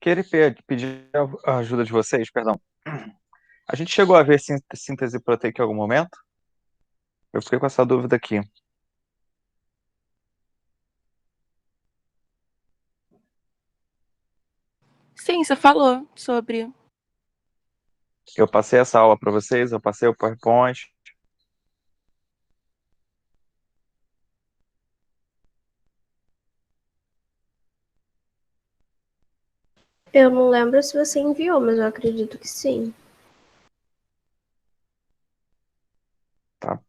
Queria pedir a ajuda de vocês, perdão. A gente chegou a ver síntese proteica em algum momento? Eu fiquei com essa dúvida aqui. Sim, você falou sobre. Eu passei essa aula para vocês, eu passei o PowerPoint. Eu não lembro se você enviou, mas eu acredito que sim. Tá.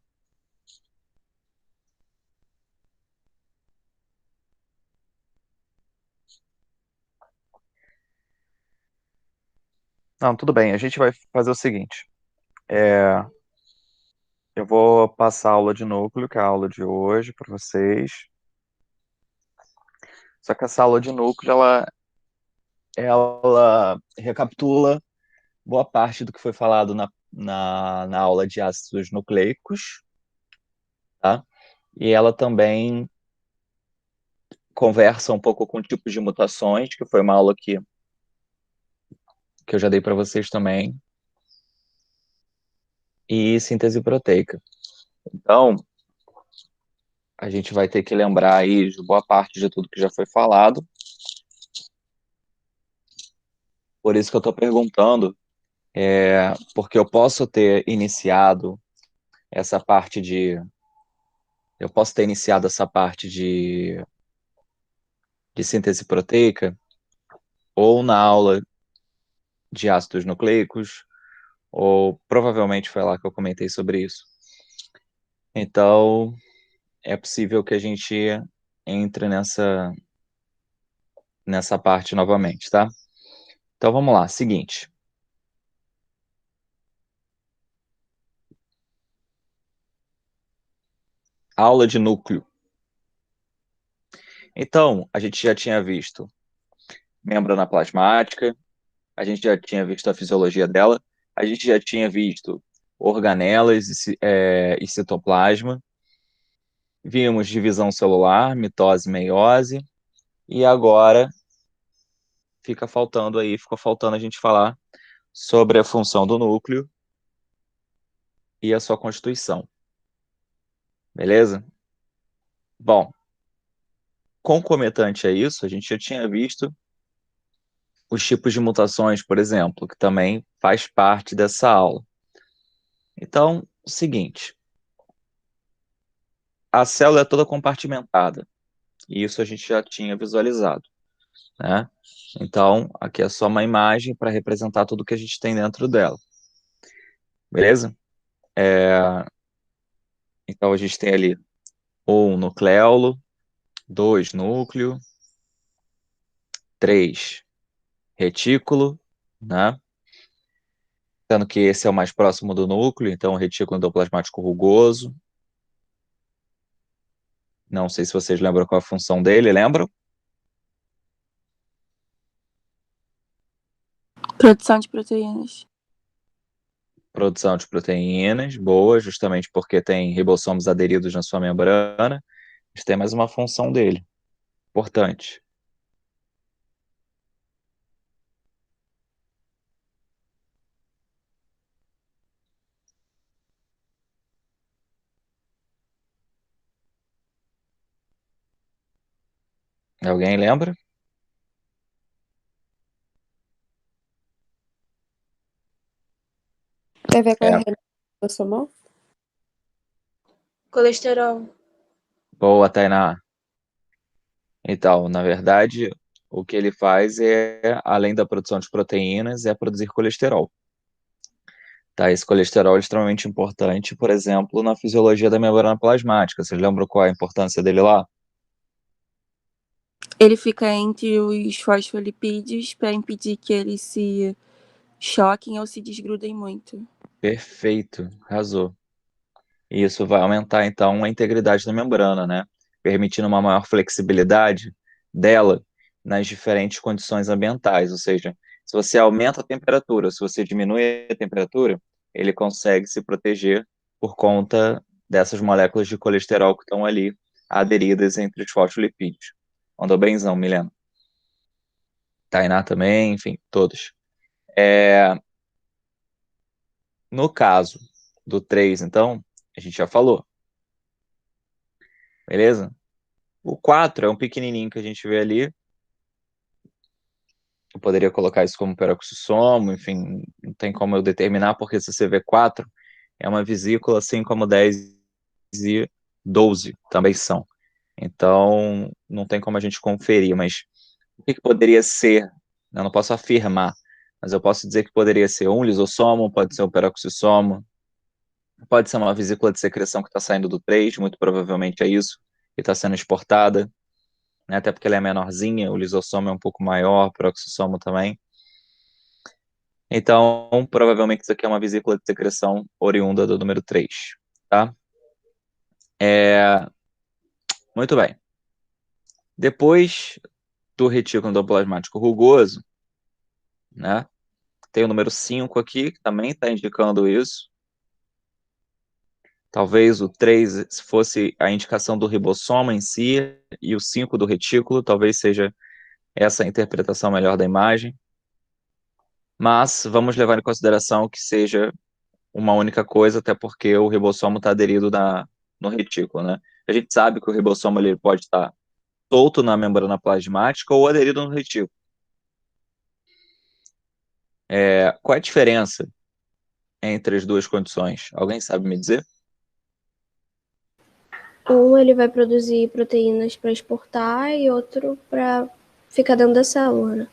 Não, tudo bem. A gente vai fazer o seguinte. Eu vou passar a aula de núcleo, que é a aula de hoje, para vocês. Só que essa aula de núcleo, ela recapitula boa parte do que foi falado na aula de ácidos nucleicos, tá? E ela também conversa um pouco com tipos de mutações, que foi uma aula que eu já dei para vocês também, e síntese proteica. Então, a gente vai ter que lembrar aí de boa parte de tudo que já foi falado. Por isso que eu estou perguntando, porque eu posso ter iniciado essa parte de. Eu posso ter iniciado essa parte de síntese proteica, ou na aula de ácidos nucleicos, ou provavelmente foi lá que eu comentei sobre isso. Então, é possível que a gente entre nessa parte novamente, tá? Então vamos lá, seguinte. Aula de núcleo. Então, a gente já tinha visto membrana plasmática, a gente já tinha visto a fisiologia dela, a gente já tinha visto organelas e citoplasma, vimos divisão celular, mitose e meiose, e agora ficou faltando a gente falar sobre a função do núcleo e a sua constituição. Beleza? Bom, concomitante a isso, a gente já tinha visto os tipos de mutações, por exemplo, que também faz parte dessa aula. Então, o seguinte, a célula é toda compartimentada, e isso a gente já tinha visualizado, né? Então, aqui é só uma imagem para representar tudo que a gente tem dentro dela, beleza? Então, a gente tem ali um nucleolo, dois núcleo, três retículo, né? Sendo que esse é o mais próximo do núcleo, então o retículo endoplasmático rugoso. Não sei se vocês lembram qual é a função dele, lembram? Produção de proteínas. Produção de proteínas, boa, justamente porque tem ribossomos aderidos na sua membrana. Mas tem mais uma função dele, importante. Alguém lembra? Tem a ver com a É, ribossomal? Colesterol. boa, Tainá. Então, na verdade, o que ele faz além da produção de proteínas, é produzir colesterol. Tá? Esse colesterol é extremamente importante, por exemplo, na fisiologia da membrana plasmática. Vocês lembram qual é a importância dele lá? Ele fica entre os fosfolipídios para impedir que eles se choquem ou se desgrudem muito. Perfeito, arrasou. E isso vai aumentar, então, a integridade da membrana, né? Permitindo uma maior flexibilidade dela nas diferentes condições ambientais. Ou seja, se você aumenta a temperatura, se você diminui a temperatura, ele consegue se proteger por conta dessas moléculas de colesterol que estão ali aderidas entre os fosfolipídios. Mandou benzão, Milena. Tainá também, enfim, todos. É, no caso do 3, então, a gente já falou, beleza? O 4 é um pequenininho que a gente vê ali. Eu poderia colocar isso como peroxissomo, enfim, não tem como eu determinar, porque se você vê 4, é uma vesícula, assim como 10 e 12 também são. Então, não tem como a gente conferir, mas o que que poderia ser? Eu não posso afirmar, mas eu posso dizer que poderia ser um lisossomo, pode ser um peroxissomo, pode ser uma vesícula de secreção que está saindo do 3, muito provavelmente é isso, que está sendo exportada, né, até porque ela é menorzinha, o lisossomo é um pouco maior, o peroxissomo também. Então, provavelmente isso aqui é uma vesícula de secreção oriunda do número 3, tá? Muito bem. Depois do retículo endoplasmático rugoso, né? Tem o número 5 aqui, que também está indicando isso. Talvez o 3 fosse a indicação do ribossoma em si, e o 5 do retículo, talvez seja essa a interpretação melhor da imagem. Mas vamos levar em consideração que seja uma única coisa, até porque o ribossomo está aderido no retículo, né? A gente sabe que o ribossomo ele pode estar solto na membrana plasmática ou aderido no retículo. Qual é a diferença entre as duas condições? Alguém sabe me dizer? Um ele vai produzir proteínas para exportar e outro para ficar dentro da célula, né?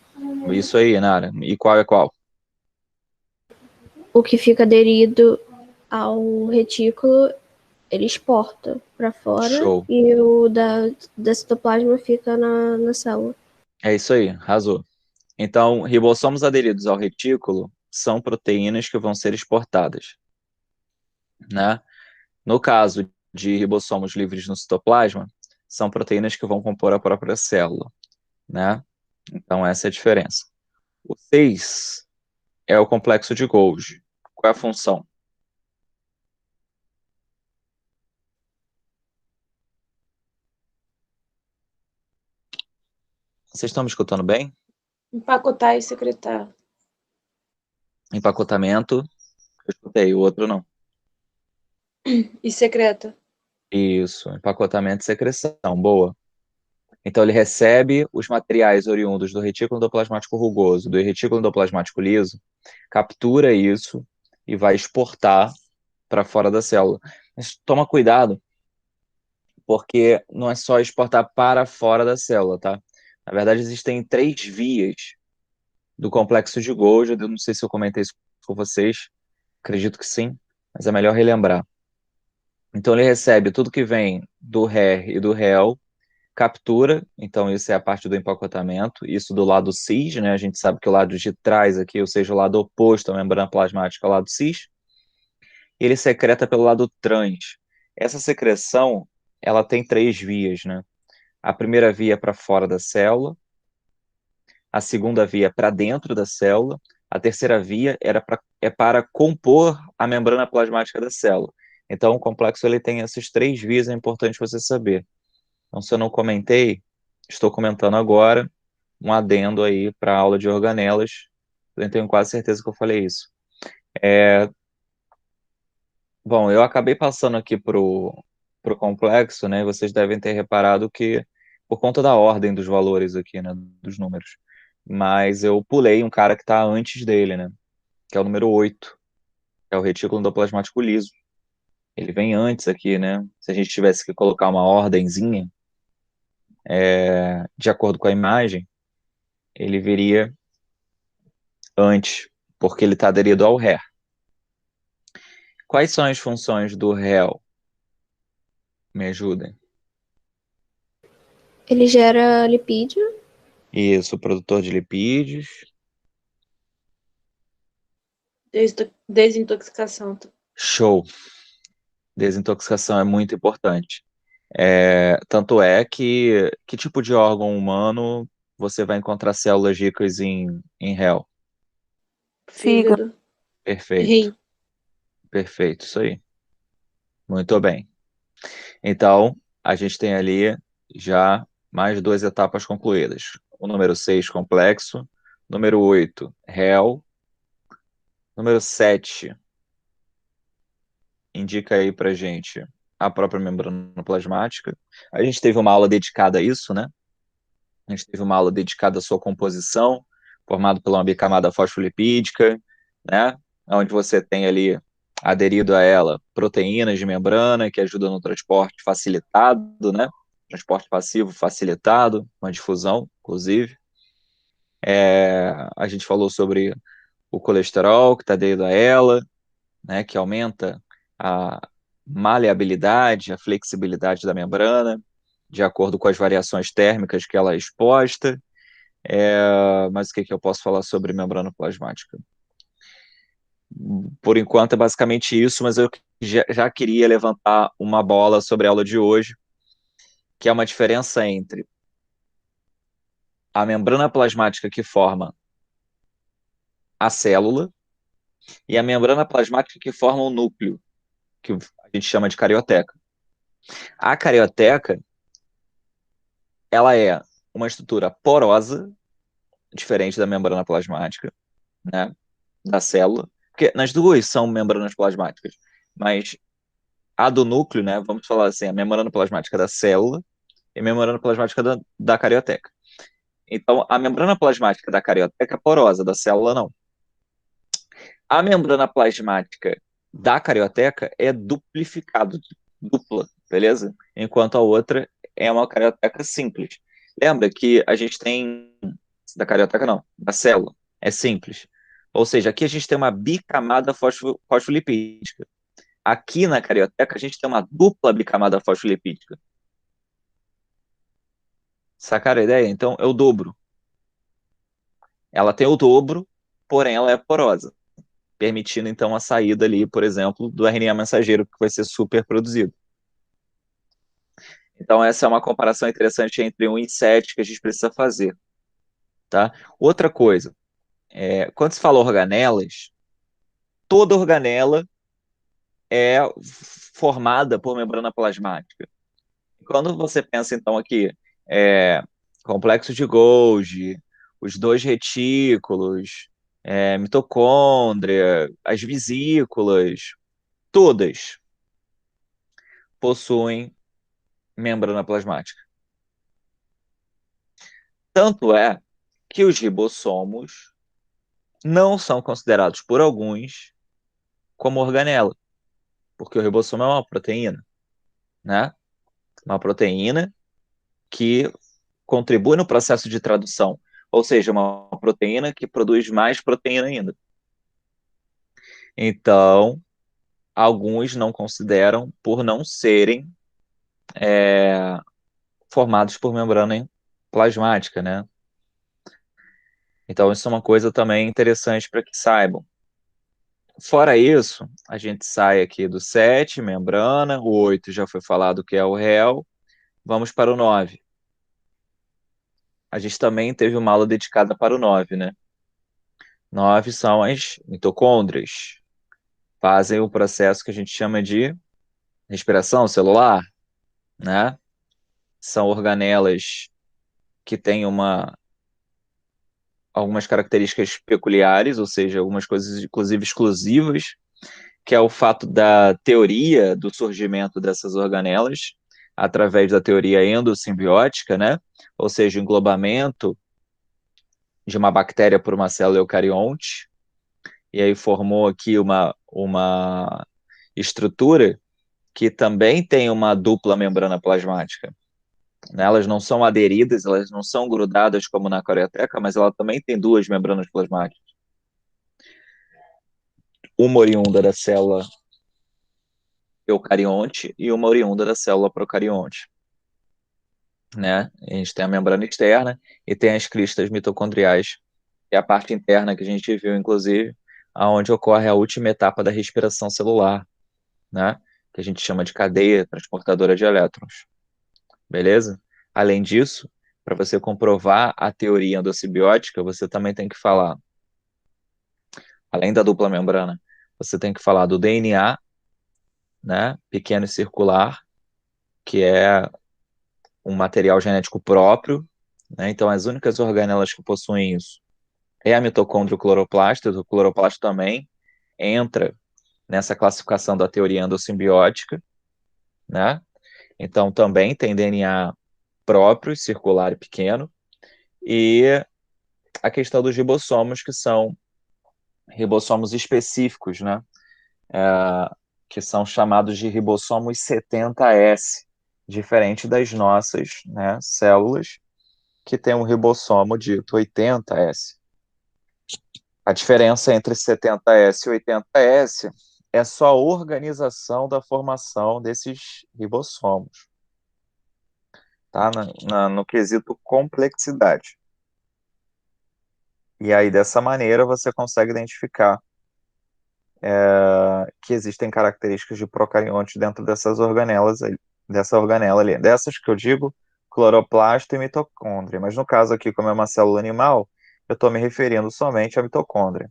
Isso aí, Nara. E qual é qual? O que fica aderido ao retículo, ele exporta para fora Show. e o da citoplasma fica na célula. É isso aí, arrasou. Então, ribossomos aderidos ao retículo são proteínas que vão ser exportadas, né? No caso de ribossomos livres no citoplasma, são proteínas que vão compor a própria célula, né? Então, essa é a diferença. O 6 é o complexo de Golgi. Qual é a função? Vocês estão me escutando bem? Empacotar e secretar. Empacotamento, eu escutei, o outro não. E secreta. Isso, empacotamento e secreção, boa. Então ele recebe os materiais oriundos do retículo endoplasmático rugoso, do retículo endoplasmático liso, captura isso e vai exportar para fora da célula. Mas toma cuidado, porque não é só exportar para fora da célula, tá? Na verdade, existem 3 vias do complexo de Golgi. Eu não sei se eu comentei isso com vocês, acredito que sim, mas é melhor relembrar. Então ele recebe tudo que vem do RER e do REL, captura, então isso é a parte do empacotamento, isso do lado cis, né? A gente sabe que o lado de trás aqui, ou seja, o lado oposto à membrana plasmática, é o lado cis, e ele secreta pelo lado trans. Essa secreção, ela tem 3 vias, né? A primeira via é para fora da célula, a segunda via é para dentro da célula, a terceira via é para compor a membrana plasmática da célula. Então, o complexo ele tem essas 3 vias, é importante você saber. Então, se eu não comentei, estou comentando agora, um adendo aí para a aula de organelas. Eu tenho quase certeza que eu falei isso. Bom, eu acabei passando aqui pro complexo, né? Vocês devem ter reparado que, por conta da ordem dos valores aqui, né? Dos números. Mas eu pulei um cara que está antes dele, né? Que é o número 8, que é o retículo endoplasmático liso. Ele vem antes aqui, né? Se a gente tivesse que colocar uma ordenzinha, de acordo com a imagem, ele viria antes, porque ele está aderido ao RER. Quais são as funções do REL? Me ajudem. Ele gera lipídio. Isso, produtor de lipídios. Desintoxicação. Show. Desintoxicação é muito importante. Tanto é que tipo de órgão humano você vai encontrar células ricas em REL? Fígado. Perfeito, Rim. perfeito, isso aí. Muito bem. Então, a gente tem ali já mais 2 etapas concluídas. o número 6, complexo. Número 8, réu. Número 7, indica aí pra gente a própria membrana plasmática. A gente teve uma aula dedicada a isso, né? A gente teve uma aula dedicada à sua composição, formado por uma bicamada fosfolipídica, né? Onde você tem ali aderido a ela proteínas de membrana que ajudam no transporte facilitado, né? Transporte passivo facilitado, uma difusão, inclusive. A gente falou sobre o colesterol que está aderido a ela, né? Que aumenta a maleabilidade, a flexibilidade da membrana, de acordo com as variações térmicas que ela é exposta. Mas o que eu posso falar sobre membrana plasmática? Por enquanto é basicamente isso, mas eu já queria levantar uma bola sobre a aula de hoje, que é uma diferença entre a membrana plasmática que forma a célula e a membrana plasmática que forma o núcleo, que a gente chama de carioteca. A carioteca, ela é uma estrutura porosa, diferente da membrana plasmática, né, da célula, porque nas duas são membranas plasmáticas, mas a do núcleo, né, vamos falar assim, a membrana plasmática da célula e a membrana plasmática da carioteca. Então, a membrana plasmática da carioteca é porosa, da célula não. A membrana plasmática da carioteca é duplificado, dupla, beleza? Enquanto a outra é uma carioteca simples. Lembra que a gente tem, da carioteca não, da célula, é simples. Ou seja, aqui a gente tem uma bicamada fosfolipídica. Aqui na carioteca a gente tem uma dupla bicamada fosfolipídica. Sacaram a ideia? Então é o dobro. Ela tem o dobro, porém ela é porosa, permitindo então a saída ali, por exemplo, do RNA mensageiro que vai ser super produzido. Então essa é uma comparação interessante entre 1 e 7 que a gente precisa fazer, tá? Outra coisa, quando se fala organelas, toda organela é formada por membrana plasmática. Quando você pensa então aqui, complexo de Golgi, os 2 retículos, mitocôndria, as vesículas, todas possuem membrana plasmática. Tanto é que os ribossomos não são considerados por alguns como organela, porque o ribossomo é uma proteína, né? Uma proteína que contribui no processo de tradução, ou seja, uma proteína que produz mais proteína ainda. Então, alguns não consideram por não serem formados por membrana plasmática, né? Então, isso é uma coisa também interessante para que saibam. Fora isso, a gente sai aqui do 7, membrana, o 8 já foi falado que é o réu, vamos para o 9. A gente também teve uma aula dedicada para o 9, né? 9 são as mitocôndrias, fazem o processo que a gente chama de respiração celular, né? São organelas que têm algumas características peculiares, ou seja, algumas coisas inclusive exclusivas, que é o fato da teoria do surgimento dessas organelas, através da teoria endossimbiótica, né? Ou seja, o englobamento de uma bactéria por uma célula eucarionte, e aí formou aqui uma estrutura que também tem uma dupla membrana plasmática. Elas não são aderidas, elas não são grudadas como na carioteca, mas ela também tem 2 membranas plasmáticas. Uma oriunda da célula eucarionte e uma oriunda da célula procarionte, né? A gente tem a membrana externa e tem as cristas mitocondriais, que é a parte interna que a gente viu, inclusive, aonde ocorre a última etapa da respiração celular, né? Que a gente chama de cadeia transportadora de elétrons. Beleza? Além disso, para você comprovar a teoria endossimbiótica, você também tem que falar, além da dupla membrana, você tem que falar do DNA, né, pequeno e circular, que é um material genético próprio né? Então, as únicas organelas que possuem isso é a mitocôndria e o cloroplasto. O cloroplasto também entra nessa classificação da teoria endossimbiótica, né? Então, também tem DNA próprio, circular e pequeno, e a questão dos ribossomos, que são ribossomos específicos, né? Que são chamados de ribossomos 70S, diferente das nossas, né, células, que tem um ribossomo dito 80S. A diferença entre 70S e 80S é só a organização da formação desses ribossomos, tá? No quesito complexidade. E aí, dessa maneira, você consegue identificar que existem características de procariontes dentro dessas organelas aí, dessa organela ali. Dessas que eu digo, cloroplasto e mitocôndria. Mas no caso aqui, como é uma célula animal, eu estou me referindo somente à mitocôndria.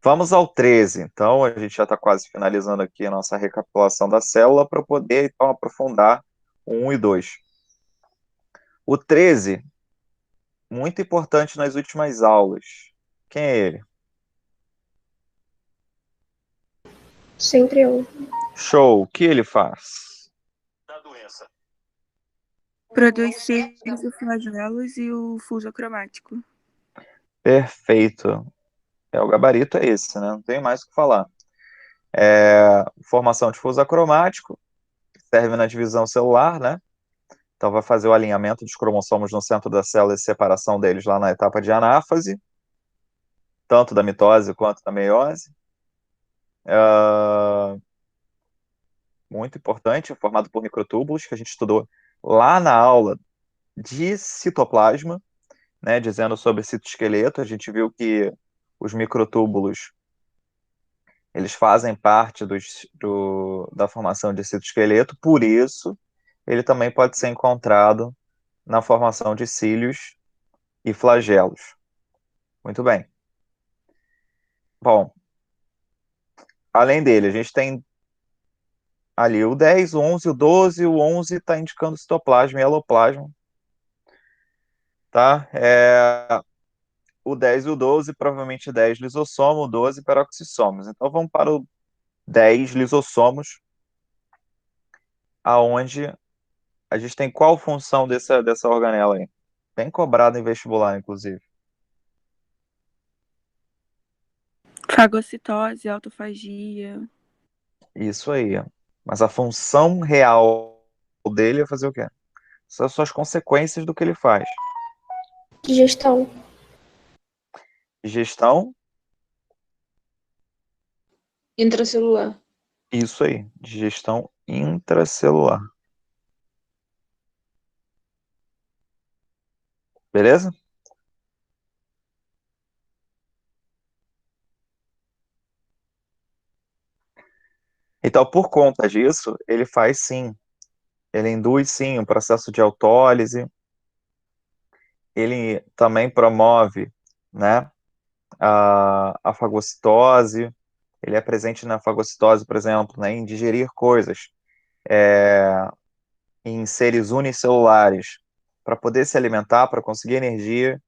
Vamos ao 13, então, a gente já está quase finalizando aqui a nossa recapitulação da célula para poder, então, aprofundar o 1 e 2. O 13, muito importante nas últimas aulas. Quem é ele? Sempre eu. Show. O que ele faz? Da doença. Produz cílios e flagelos e o fuso cromático. Perfeito. O gabarito é esse, né? Não tem mais o que falar. Formação de fuso acromático, serve na divisão celular, né? Então vai fazer o alinhamento dos cromossomos no centro da célula e separação deles lá na etapa de anáfase, tanto da mitose quanto da meiose. Muito importante, é formado por microtúbulos, que a gente estudou lá na aula de citoplasma, né? Dizendo sobre citoesqueleto, a gente viu que os microtúbulos eles fazem parte da formação de citoesqueleto, por isso ele também pode ser encontrado na formação de cílios e flagelos. Muito bem. Bom, além dele, a gente tem ali o 10, o 11, o 12, o 11 está indicando citoplasma e eloplasma, tá? O 10 e o 12, provavelmente 10 lisossomo, 12 peroxissomos. Então vamos para o 10 lisossomos, aonde a gente tem qual função dessa organela aí? Bem cobrado em vestibular, inclusive. Fagocitose, autofagia. Isso aí. Mas a função real dele é fazer o quê? São as consequências do que ele faz. Digestão. Digestão, Intracelular. isso aí. Digestão intracelular. Beleza? Então, por conta disso, ele faz sim. Ele induz sim o processo de autólise. Ele também promove, né, a fagocitose. Ele é presente na fagocitose, por exemplo, né, em digerir coisas em seres unicelulares para poder se alimentar, para conseguir energia.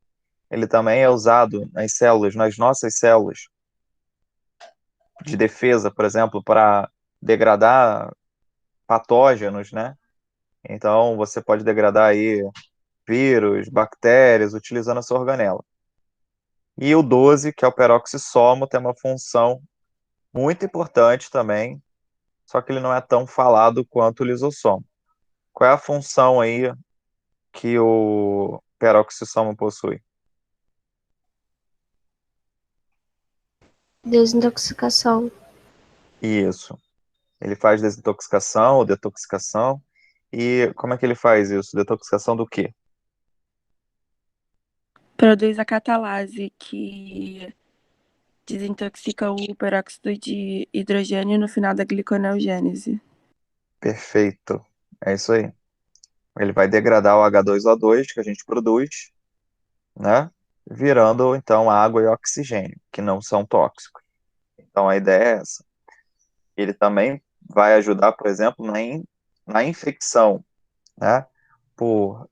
Ele também é usado nas células, nas nossas células de defesa, por exemplo, para degradar patógenos, né? Então, você pode degradar aí vírus, bactérias, utilizando essa organela. E o 12, que é o peroxissomo, tem uma função muito importante também, só que ele não é tão falado quanto o lisossomo. Qual é a função aí que o peroxissomo possui? Desintoxicação. Isso. Ele faz desintoxicação ou detoxicação. E como é que ele faz isso? Detoxicação do quê? Produz a catalase, que desintoxica o peróxido de hidrogênio no final da gliconeogênese. Perfeito. É isso aí. Ele vai degradar o H2O2 que a gente produz, né? Virando, então, água e oxigênio, que não são tóxicos. Então, a ideia é essa. Ele também vai ajudar, por exemplo, na infecção, né? por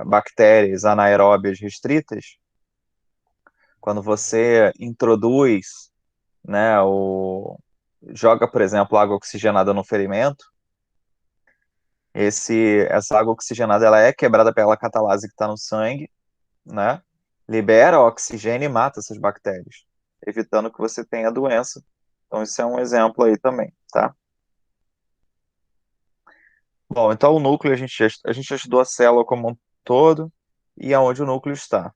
bactérias anaeróbias restritas, quando você introduz, né, joga, por exemplo, água oxigenada no ferimento, essa água oxigenada ela é quebrada pela catalase que está no sangue, né? Libera oxigênio e mata essas bactérias, evitando que você tenha doença. Então, isso é um exemplo aí também, tá? Bom, então o núcleo, a gente já estudou a célula como um todo e aonde o núcleo está,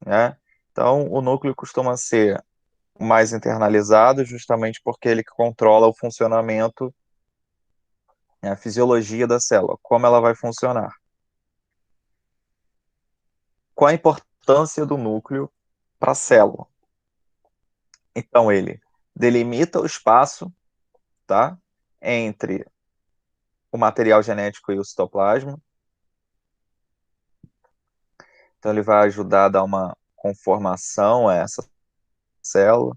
né? Então, o núcleo costuma ser o mais internalizado, justamente porque ele que controla o funcionamento, né, a fisiologia da célula, como ela vai funcionar. Qual a importância do núcleo para a célula? Então, ele delimita o espaço, tá, entre o material genético e o citoplasma. Então, ele vai ajudar a dar uma conformação a essa célula.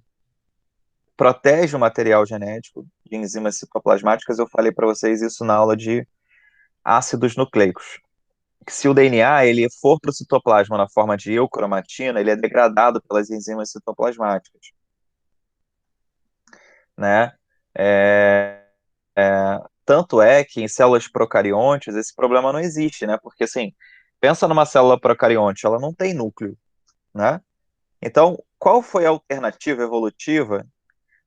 Protege o material genético de enzimas citoplasmáticas. Eu falei para vocês isso na aula de ácidos nucleicos. Que se o DNA ele for para o citoplasma na forma de eucromatina, ele é degradado pelas enzimas citoplasmáticas, né? É, tanto é que em células procariontes esse problema não existe, né? Porque assim, pensa numa célula procarionte, ela não tem núcleo, né? Então, qual foi a alternativa evolutiva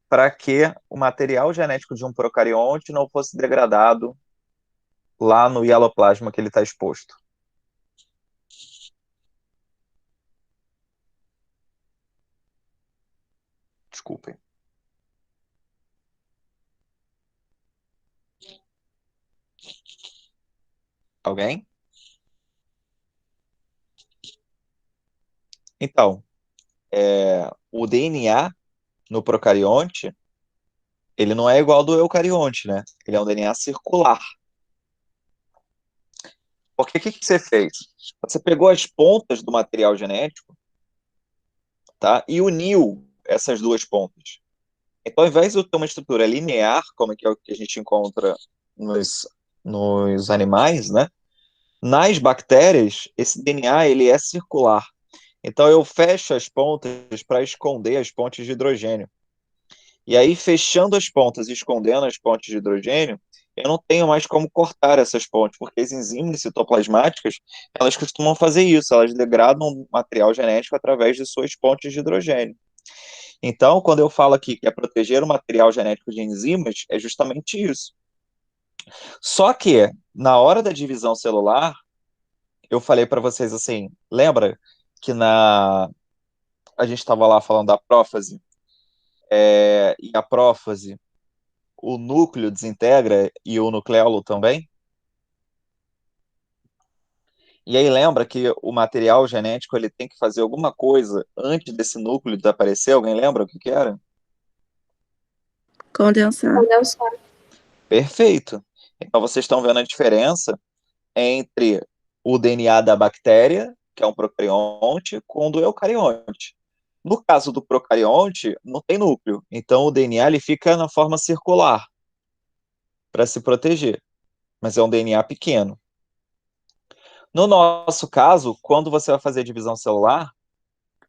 para que o material genético de um procarionte não fosse degradado lá no hieloplasma que ele está exposto? Desculpem. Alguém? Então, o DNA no procarionte, ele não é igual ao do eucarionte, né? Ele é um DNA circular. Porque o que você fez? Você pegou as pontas do material genético, tá? E uniu essas duas pontas. Então, ao invés de ter uma estrutura linear, como é o que a gente encontra nos animais, né? Nas bactérias, esse DNA ele é circular. Então, eu fecho as pontas para esconder as pontes de hidrogênio. E aí, fechando as pontas e escondendo as pontes de hidrogênio, eu não tenho mais como cortar essas pontes, porque as enzimas citoplasmáticas, elas costumam fazer isso, elas degradam o material genético através de suas pontes de hidrogênio. Então, quando eu falo aqui que é proteger o material genético de enzimas, é justamente isso. Só que, na hora da divisão celular, eu falei para vocês assim, lembra que a gente estava lá falando da prófase, e a prófase o núcleo desintegra e o nucleolo também. E aí lembra que o material genético ele tem que fazer alguma coisa antes desse núcleo desaparecer? Alguém lembra o que que era? Condensar. Condensar. Perfeito. Então vocês estão vendo a diferença entre o DNA da bactéria, que é um procarionte, com o do eucarionte. No caso do procarionte, não tem núcleo, então o DNA ele fica na forma circular para se proteger, mas é um DNA pequeno. No nosso caso, quando você vai fazer a divisão celular,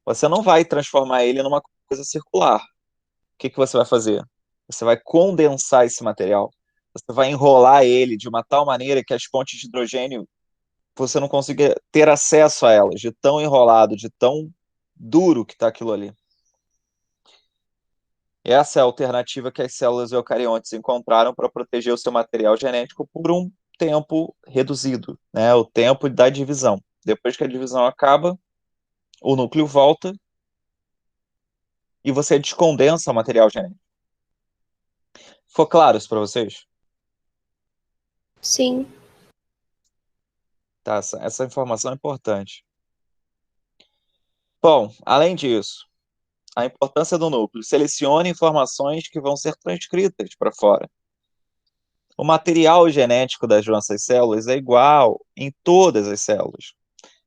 você não vai transformar ele numa coisa circular. O que que você vai fazer? Você vai condensar esse material. Você vai enrolar ele de uma tal maneira que as pontes de hidrogênio você não consiga ter acesso a elas, de tão enrolado, de tão duro que está aquilo ali. Essa é a alternativa que as células eucariontes encontraram para proteger o seu material genético por um tempo reduzido, né? O tempo da divisão. Depois que a divisão acaba, o núcleo volta e você descondensa o material genético. Ficou claro isso para vocês? Sim. Tá, essa informação é importante. Bom, além disso, a importância do núcleo. Selecione informações que vão ser transcritas para fora. O material genético das nossas células é igual em todas as células.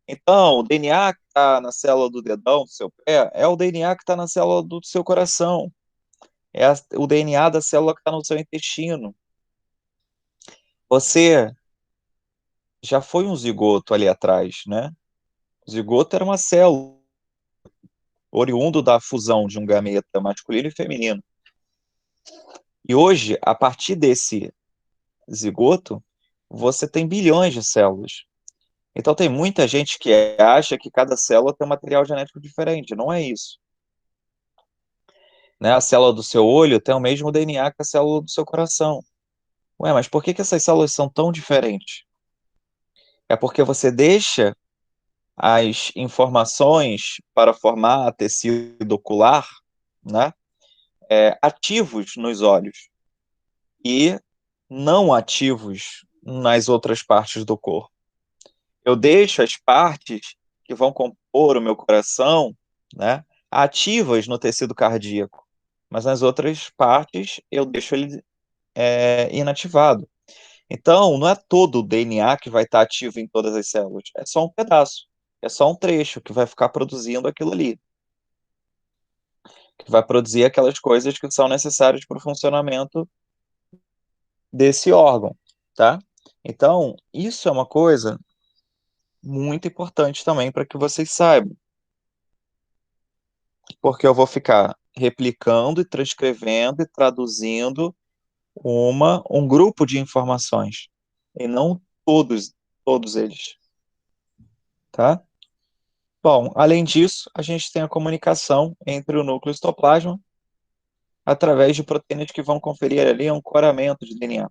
Então, o DNA que está na célula do dedão do seu pé é o DNA que está na célula do seu coração. É o DNA da célula que está no seu intestino. Você já foi um zigoto ali atrás, né? O zigoto era uma célula oriundo da fusão de um gameta masculino e feminino. E hoje, a partir desse zigoto, você tem bilhões de células. Então tem muita gente que acha que cada célula tem um material genético diferente. Não é isso. Né? A célula do seu olho tem o mesmo DNA que a célula do seu coração. Ué, mas por que que essas células são tão diferentes? É porque você deixa as informações para formar tecido ocular, né, ativos nos olhos e não ativos nas outras partes do corpo. Eu deixo as partes que vão compor o meu coração, né, ativas no tecido cardíaco, mas nas outras partes eu deixo ele inativado. Então, não é todo o DNA que vai estar ativo em todas as células, é só um pedaço, é só um trecho que vai ficar produzindo aquilo ali, que vai produzir aquelas coisas que são necessárias para o funcionamento desse órgão, tá? Então, isso é uma coisa muito importante também para que vocês saibam, porque eu vou ficar replicando e transcrevendo e traduzindo um grupo de informações, e não todos eles, tá? Bom, além disso, a gente tem a comunicação entre o núcleo e o citoplasma através de proteínas que vão conferir ali um coramento de DNA.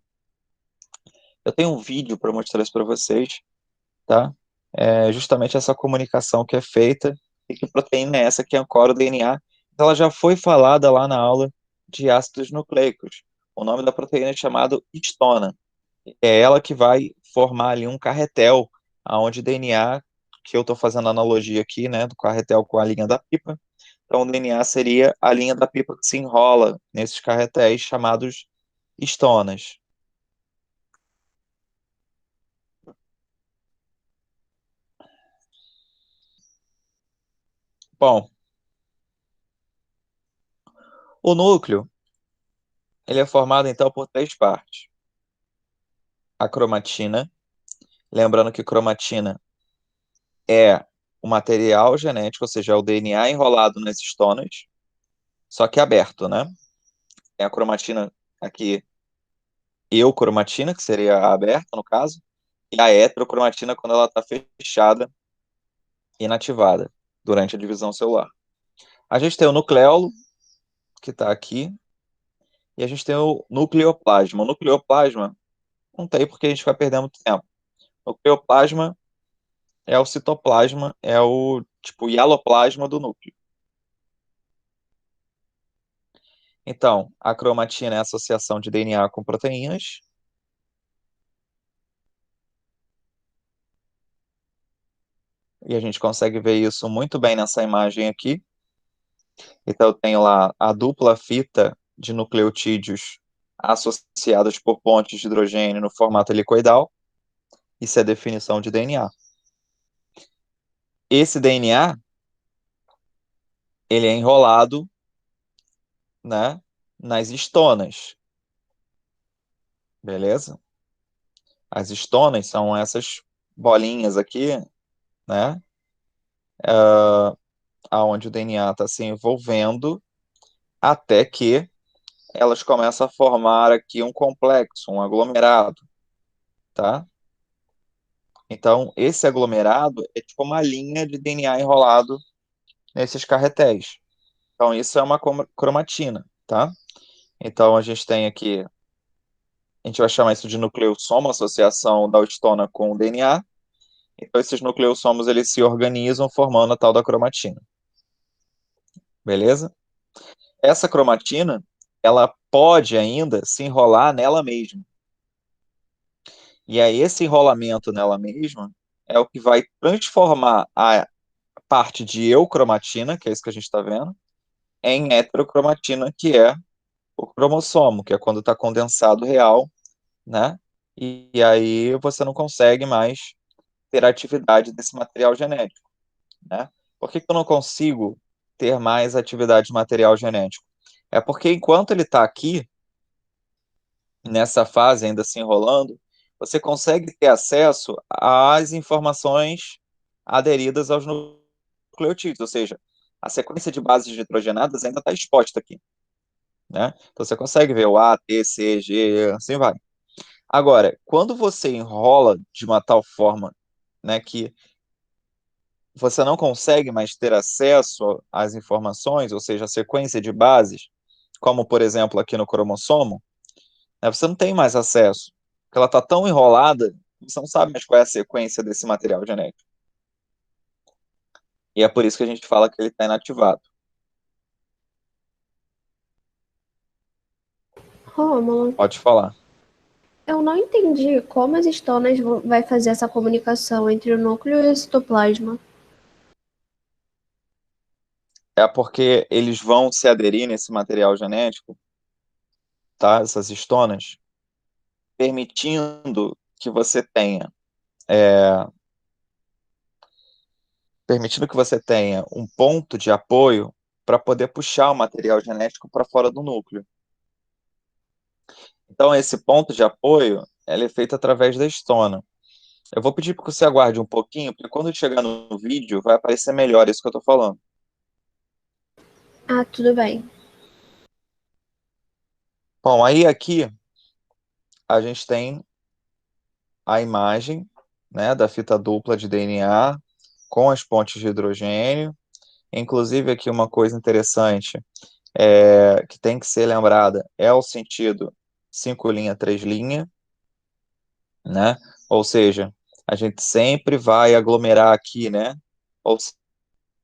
Eu tenho um vídeo para mostrar isso para vocês, tá? É justamente essa comunicação que é feita e que proteína é essa que ancora o DNA. Ela já foi falada lá na aula de ácidos nucleicos. O nome da proteína é chamado histona. É ela que vai formar ali um carretel, aonde o DNA, que eu estou fazendo analogia aqui, né, do carretel com a linha da pipa. Então, o DNA seria a linha da pipa que se enrola nesses carretéis chamados histonas. Bom, o núcleo, ele é formado então por três partes. A cromatina, lembrando que cromatina é o material genético, ou seja, é o DNA enrolado nas histonas, só que aberto, né? Tem a cromatina aqui, eucromatina, que seria a aberta, no caso, e a heterocromatina quando ela está fechada e inativada durante a divisão celular. A gente tem o nucleolo, que está aqui, e a gente tem o nucleoplasma. O nucleoplasma, não tem porque a gente vai perder muito tempo. O nucleoplasma é o citoplasma, é o tipo hialoplasma do núcleo. Então, a cromatina é a associação de DNA com proteínas. E a gente consegue ver isso muito bem nessa imagem aqui. Então, eu tenho lá a dupla fita de nucleotídeos associados por pontes de hidrogênio no formato helicoidal. Isso é definição de DNA. Esse DNA, ele é enrolado, né, nas histonas. Beleza? As histonas são essas bolinhas aqui, né, aonde o DNA está se envolvendo até que elas começam a formar aqui um complexo, um aglomerado, tá? Então, esse aglomerado é tipo uma linha de DNA enrolado nesses carretéis. Então, isso é uma cromatina, tá? Então, a gente tem aqui, a gente vai chamar isso de nucleossomo, associação da histona com o DNA. Então, esses nucleossomos, eles se organizam formando a tal da cromatina. Beleza? Essa cromatina, ela pode ainda se enrolar nela mesma. E aí, esse enrolamento nela mesma é o que vai transformar a parte de eucromatina, que é isso que a gente está vendo, em heterocromatina, que é o cromossomo, que é quando está condensado real, né? E aí você não consegue mais ter atividade desse material genético, né? Por que que eu não consigo ter mais atividade de material genético? É porque enquanto ele está aqui, nessa fase ainda se enrolando, você consegue ter acesso às informações aderidas aos nucleotídeos, ou seja, a sequência de bases nitrogenadas ainda está exposta aqui, né? Então você consegue ver o A, T, C, G, assim vai. Agora, quando você enrola de uma tal forma, né, que você não consegue mais ter acesso às informações, ou seja, a sequência de bases, como por exemplo aqui no cromossomo, né, você não tem mais acesso, porque ela está tão enrolada, você não sabe mais qual é a sequência desse material genético. E é por isso que a gente fala que ele está inativado. Rômulo, Pode falar. eu não entendi como as histonas vai fazer essa comunicação entre o núcleo e o citoplasma. É porque eles vão se aderir nesse material genético, tá? Essas histonas, permitindo que você tenha um ponto de apoio para poder puxar o material genético para fora do núcleo. Então, esse ponto de apoio, ele é feito através da histona. Eu vou pedir para que você aguarde um pouquinho, porque quando chegar no vídeo, vai aparecer melhor isso que eu estou falando. Ah, tudo bem. Bom, aí aqui a gente tem a imagem, né, da fita dupla de DNA com as pontes de hidrogênio. Inclusive, aqui uma coisa interessante que tem que ser lembrada é o sentido 5' 3', né? Ou seja, a gente sempre vai aglomerar aqui, né? Ou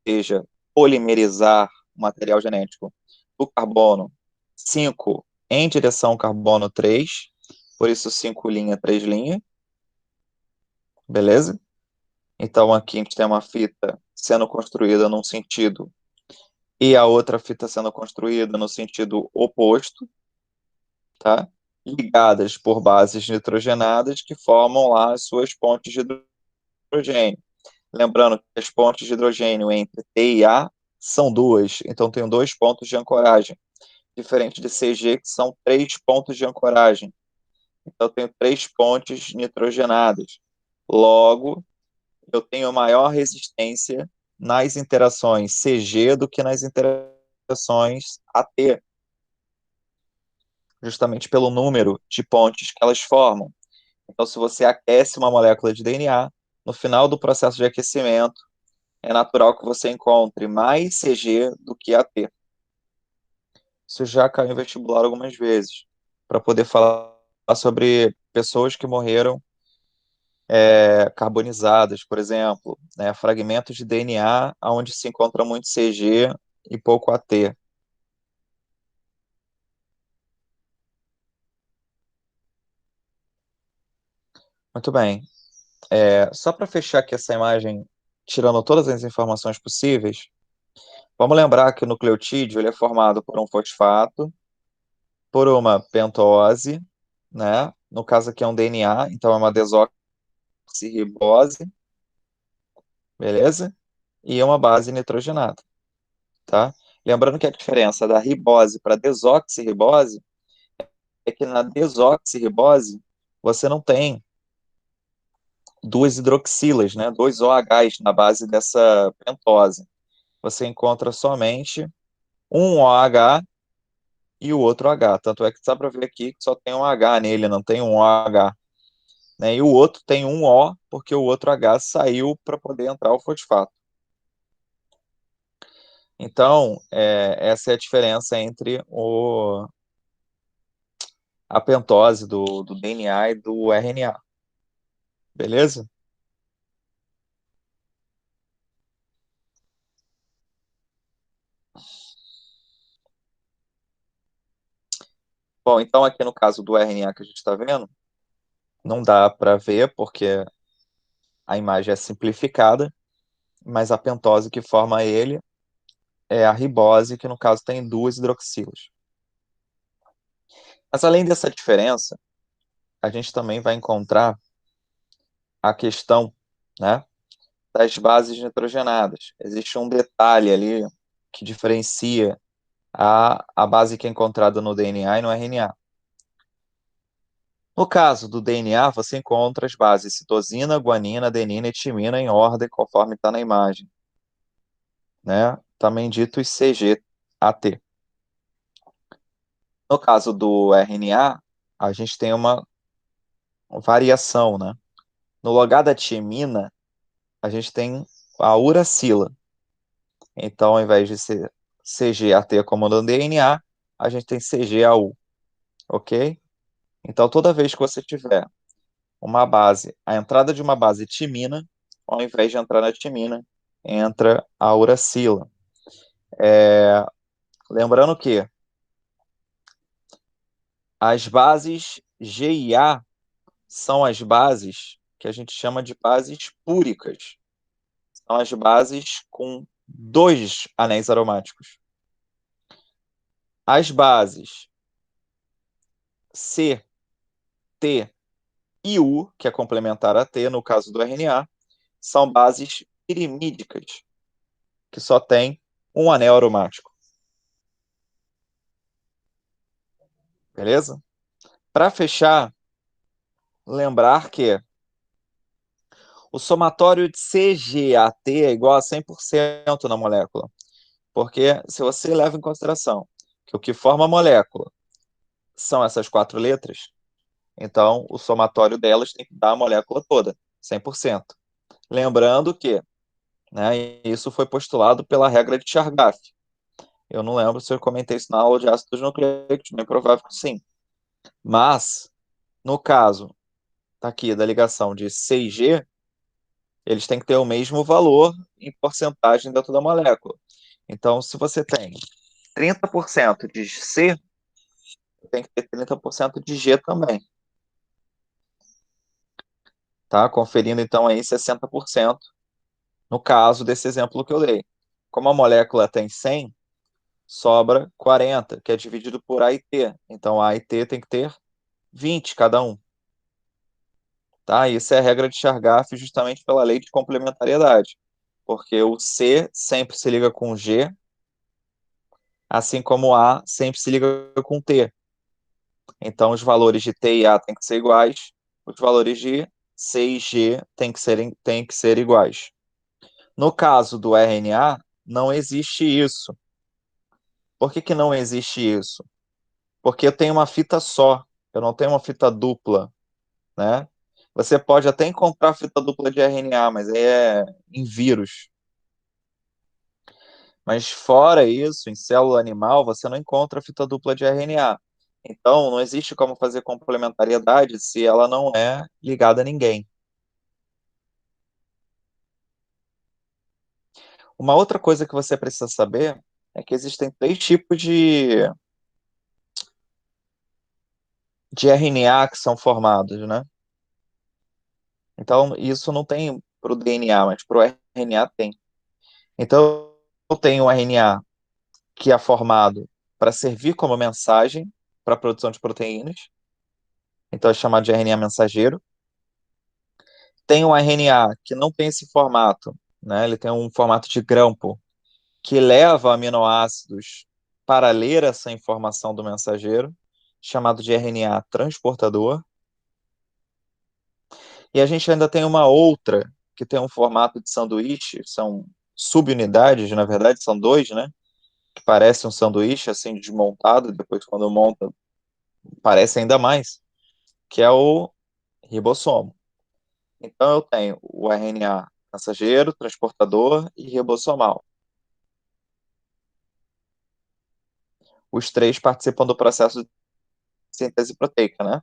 seja, polimerizar o material genético do carbono 5 em direção ao carbono 3, por isso 5', 3', beleza? Então aqui a gente tem uma fita sendo construída num sentido e a outra fita sendo construída no sentido oposto, tá? Ligadas por bases nitrogenadas que formam lá as suas pontes de hidrogênio. Lembrando que as pontes de hidrogênio entre T e A são duas, então tem dois pontos de ancoragem, diferente de CG, que são três pontos de ancoragem. Então eu tenho três pontes nitrogenadas. Logo, eu tenho maior resistência nas interações CG do que nas interações AT, justamente pelo número de pontes que elas formam. Então, se você aquece uma molécula de DNA, no final do processo de aquecimento, é natural que você encontre mais CG do que AT. Isso já caiu em vestibular algumas vezes, para poder falar sobre pessoas que morreram carbonizadas, por exemplo, né, fragmentos de DNA onde se encontra muito CG e pouco AT. Muito bem. Só para fechar aqui essa imagem, tirando todas as informações possíveis, vamos lembrar que o nucleotídeo ele é formado por um fosfato, por uma pentose, né? No caso aqui é um DNA, então é uma desoxirribose, beleza? E uma base nitrogenada, tá? Lembrando que a diferença da ribose para desoxirribose é que na desoxirribose você não tem duas hidroxilas, né? Dois OHs na base dessa pentose. Você encontra somente um OH e o outro H. Tanto é que dá para ver aqui que só tem um H nele, não tem um OH. Né? E o outro tem um O, porque o outro H saiu para poder entrar o fosfato. Então, essa é a diferença entre a pentose do DNA e do RNA. Beleza? Bom, então aqui no caso do RNA que a gente está vendo, não dá para ver porque a imagem é simplificada, mas a pentose que forma ele é a ribose, que no caso tem duas hidroxilas. Mas além dessa diferença, a gente também vai encontrar a questão, né, das bases nitrogenadas. Existe um detalhe ali que diferencia a base que é encontrada no DNA e no RNA. No caso do DNA, você encontra as bases citosina, guanina, adenina e timina em ordem conforme está na imagem, né? Também dito os CGAT. No caso do RNA, a gente tem uma variação, né? No lugar da timina, a gente tem a uracila. Então, ao invés de ser CGAT como no DNA, a gente tem CGAU, ok? Então, toda vez que você tiver uma base, a entrada de uma base timina, ao invés de entrar na timina, entra a uracila. Lembrando que as bases G e A são as bases que a gente chama de bases púricas. São as bases com 2 anéis aromáticos. As bases C, T e U, que é complementar a T, no caso do RNA, são bases pirimídicas, que só tem um anel aromático. Beleza? Para fechar, lembrar que o somatório de CGAT é igual a 100% na molécula. Porque se você leva em consideração que o que forma a molécula são essas 4 letras, então o somatório delas tem que dar a molécula toda, 100%. Lembrando que, né, isso foi postulado pela regra de Chargaff. Eu não lembro se eu comentei isso na aula de ácidos nucleicos, bem provável que sim. Mas, no caso aqui da ligação de C e G, eles têm que ter o mesmo valor em porcentagem dentro da molécula. Então, se você tem 30% de C, tem que ter 30% de G também. Tá? Conferindo, então, aí 60%, no caso desse exemplo que eu dei. Como a molécula tem 100, sobra 40, que é dividido por A e T. Então, A e T tem que ter 20 cada um. Tá? Isso é a regra de Chargaff justamente pela lei de complementariedade. Porque o C sempre se liga com o G, assim como o A sempre se liga com o T. Então, os valores de T e A têm que ser iguais, os valores de C e G têm que ser iguais. No caso do RNA, não existe isso. Por que que não existe isso? Porque eu tenho uma fita só, eu não tenho uma fita dupla, né? Você pode até encontrar fita dupla de RNA, mas aí é em vírus. Mas fora isso, em célula animal, você não encontra fita dupla de RNA. Então, não existe como fazer complementariedade se ela não é ligada a ninguém. Uma outra coisa que você precisa saber é que existem 3 tipos de RNA que são formados, né? Então, isso não tem para o DNA, mas para o RNA tem. Então, eu tenho um RNA que é formado para servir como mensagem para a produção de proteínas. Então, é chamado de RNA mensageiro. Tem um RNA que não tem esse formato, né? Ele tem um formato de grampo, que leva aminoácidos para ler essa informação do mensageiro, chamado de RNA transportador. E a gente ainda tem uma outra, que tem um formato de sanduíche, são subunidades, na verdade, são 2, né? Que parece um sanduíche, assim, desmontado, depois quando monta, parece ainda mais, que é o ribossomo. Então eu tenho o RNA mensageiro, transportador e ribossomal. Os 3 participam do processo de síntese proteica, né?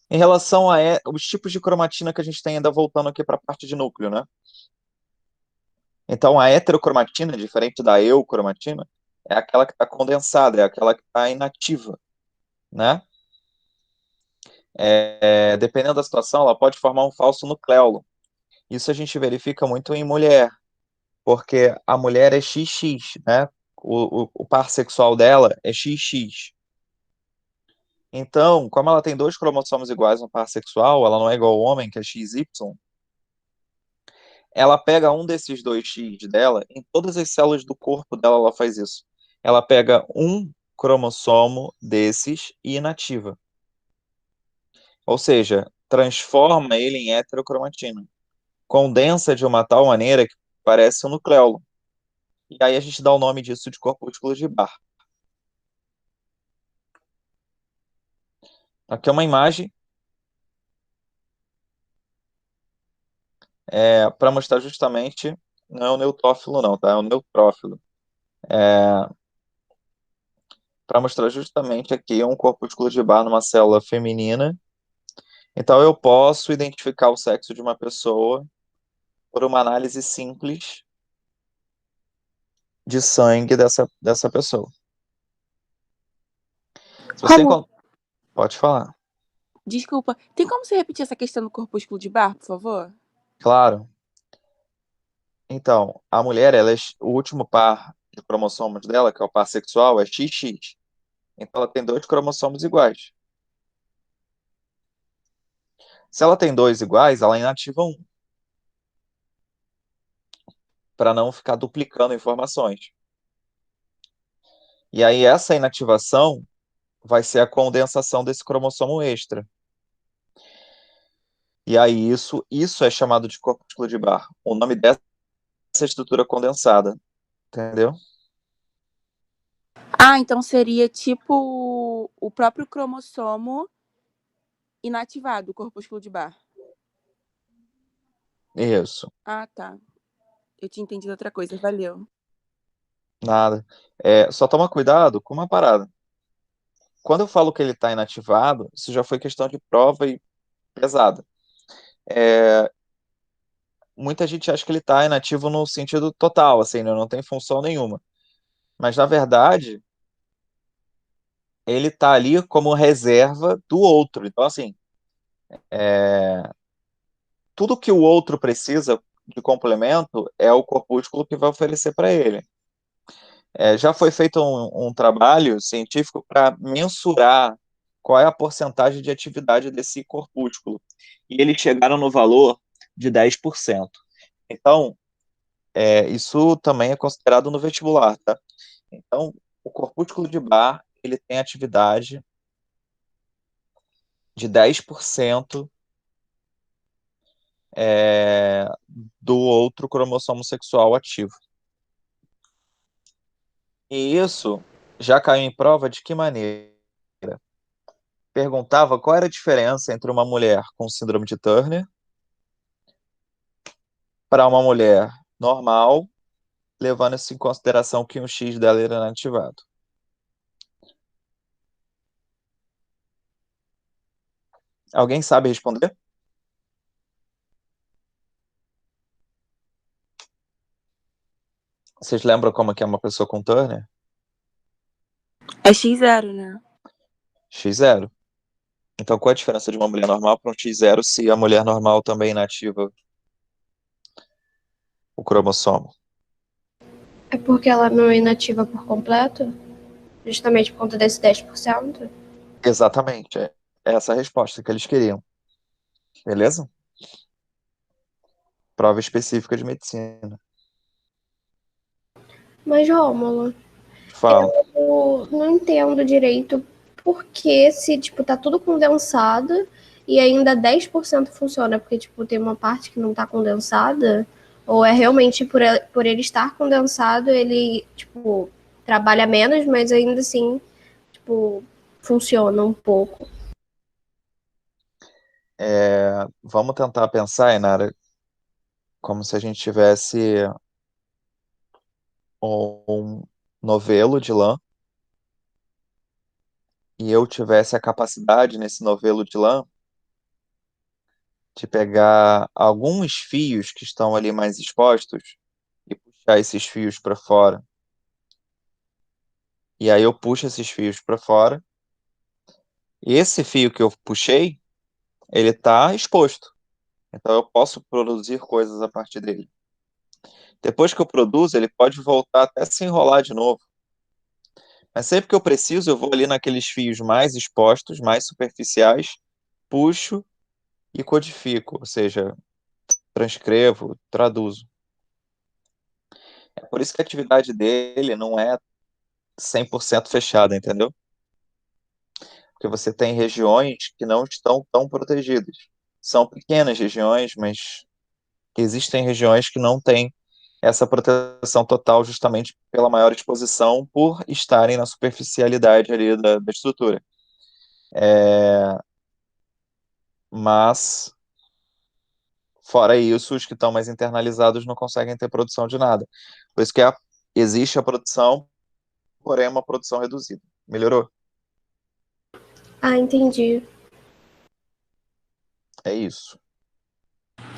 Em relação a os tipos de cromatina que a gente tem, ainda voltando aqui para a parte de núcleo, né? Então, a heterocromatina, diferente da eucromatina, é aquela que está condensada, é aquela que está inativa, né? Dependendo da situação, ela pode formar um falso nucleolo. Isso a gente verifica muito em mulher, porque a mulher é XX, né? O par sexual dela é XX. Então, como ela tem 2 cromossomos iguais no par sexual, ela não é igual ao homem, que é XY, ela pega um desses 2X dela, em todas as células do corpo dela ela faz isso. Ela pega um cromossomo desses e inativa. Ou seja, transforma ele em heterocromatina. Condensa de uma tal maneira que parece um nucleolo. E aí a gente dá o nome disso de corpúsculo de Barr. Aqui é uma imagem para mostrar justamente, não é o neutrófilo não, tá? É o neutrófilo. Para mostrar justamente aqui um corpúsculo de Barr numa célula feminina. Então eu posso identificar o sexo de uma pessoa por uma análise simples de sangue dessa pessoa. Se você Romulo, pode falar. desculpa, tem como você repetir essa questão do corpúsculo de Barr, por favor? Claro. Então, a mulher, o último par de cromossomos dela, que é o par sexual, é XX. Então, ela tem 2 cromossomos iguais. Se ela tem 2 iguais, ela inativa um, para não ficar duplicando informações. E aí, essa inativação vai ser a condensação desse cromossomo extra. E aí, isso é chamado de corpúsculo de Barr. O nome dessa estrutura condensada. Entendeu? Ah, então seria tipo o próprio cromossomo inativado, o corpúsculo de Barr. Isso. Ah, tá. Eu tinha entendido outra coisa, valeu. Nada. Só toma cuidado com uma parada. Quando eu falo que ele está inativado, isso já foi questão de prova e pesada. Muita gente acha que ele está inativo no sentido total, assim, né? Não tem função nenhuma. Mas, na verdade, ele está ali como reserva do outro. Então, assim, tudo que o outro precisa de complemento é o corpúsculo que vai oferecer para ele. Já foi feito um trabalho científico para mensurar qual é a porcentagem de atividade desse corpúsculo. E eles chegaram no valor de 10%. Então, isso também é considerado no vestibular, tá? Então, o corpúsculo de Barr, ele tem atividade de 10% do outro cromossomo sexual ativo. E isso já caiu em prova de que maneira? Perguntava qual era a diferença entre uma mulher com síndrome de Turner para uma mulher normal, levando-se em consideração que um X dela era inativado. Alguém sabe responder? Vocês lembram como que é uma pessoa com Turner? É X0, né? X0. Então, qual a diferença de uma mulher normal para um X0 se a mulher normal também inativa o cromossomo? É porque ela não é inativa por completo? Justamente por conta desse 10%? Exatamente. É essa a resposta que eles queriam. Beleza? Prova específica de medicina. Mas, Rômulo, Fala. eu não entendo direito por que se, tipo, tá tudo condensado e ainda 10% funciona, porque, tipo, tem uma parte que não tá condensada, ou é realmente por ele estar condensado, ele, tipo, trabalha menos, mas ainda assim, tipo, funciona um pouco. Vamos tentar pensar, Inara, como se a gente tivesse um novelo de lã e eu tivesse a capacidade nesse novelo de lã de pegar alguns fios que estão ali mais expostos e puxar esses fios para fora. E aí eu puxo esses fios para fora. E esse fio que eu puxei, ele está exposto. Então eu posso produzir coisas a partir dele. Depois que eu produzo, ele pode voltar até se enrolar de novo. Mas sempre que eu preciso, eu vou ali naqueles fios mais expostos, mais superficiais, puxo e codifico, ou seja, transcrevo, traduzo. É por isso que a atividade dele não é 100% fechada, entendeu? Porque você tem regiões que não estão tão protegidas. São pequenas regiões, mas existem regiões que não têm essa proteção total justamente pela maior exposição por estarem na superficialidade ali da estrutura. Mas, fora isso, os que estão mais internalizados não conseguem ter produção de nada. Por isso que existe a produção, porém é uma produção reduzida. Melhorou? Ah, entendi. É isso.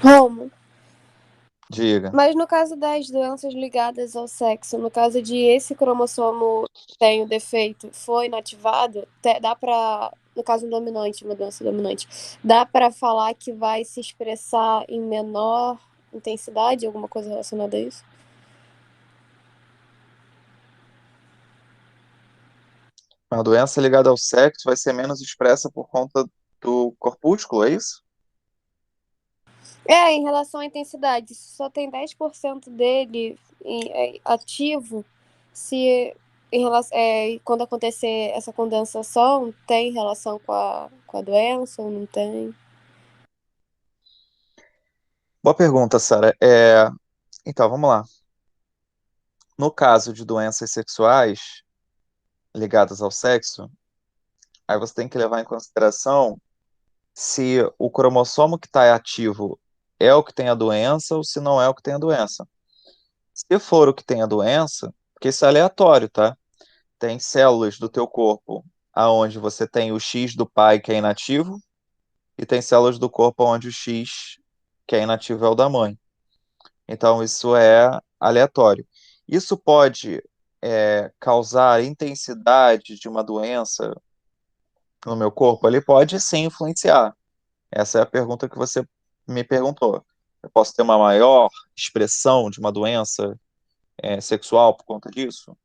Romo, Diga. mas no caso das doenças ligadas ao sexo, no caso de esse cromossomo tem o defeito, foi inativado, dá pra, no caso dominante, uma doença dominante, dá pra falar que vai se expressar em menor intensidade, alguma coisa relacionada a isso? A doença ligada ao sexo vai ser menos expressa por conta do corpúsculo, é isso? É, em relação à intensidade, se só tem 10% dele ativo, se quando acontecer essa condensação, tem relação com a doença ou não tem? Boa pergunta, Sara. Então, vamos lá. No caso de doenças sexuais ligadas ao sexo, aí você tem que levar em consideração se o cromossomo que está ativo é o que tem a doença ou se não é o que tem a doença. Se for o que tem a doença, porque isso é aleatório, tá? Tem células do teu corpo aonde você tem o X do pai que é inativo e tem células do corpo onde o X que é inativo é o da mãe. Então, isso é aleatório. Isso pode causar intensidade de uma doença no meu corpo? Ele pode sim influenciar. Essa é a pergunta que você me perguntou. Eu posso ter uma maior expressão de uma doença sexual por conta disso?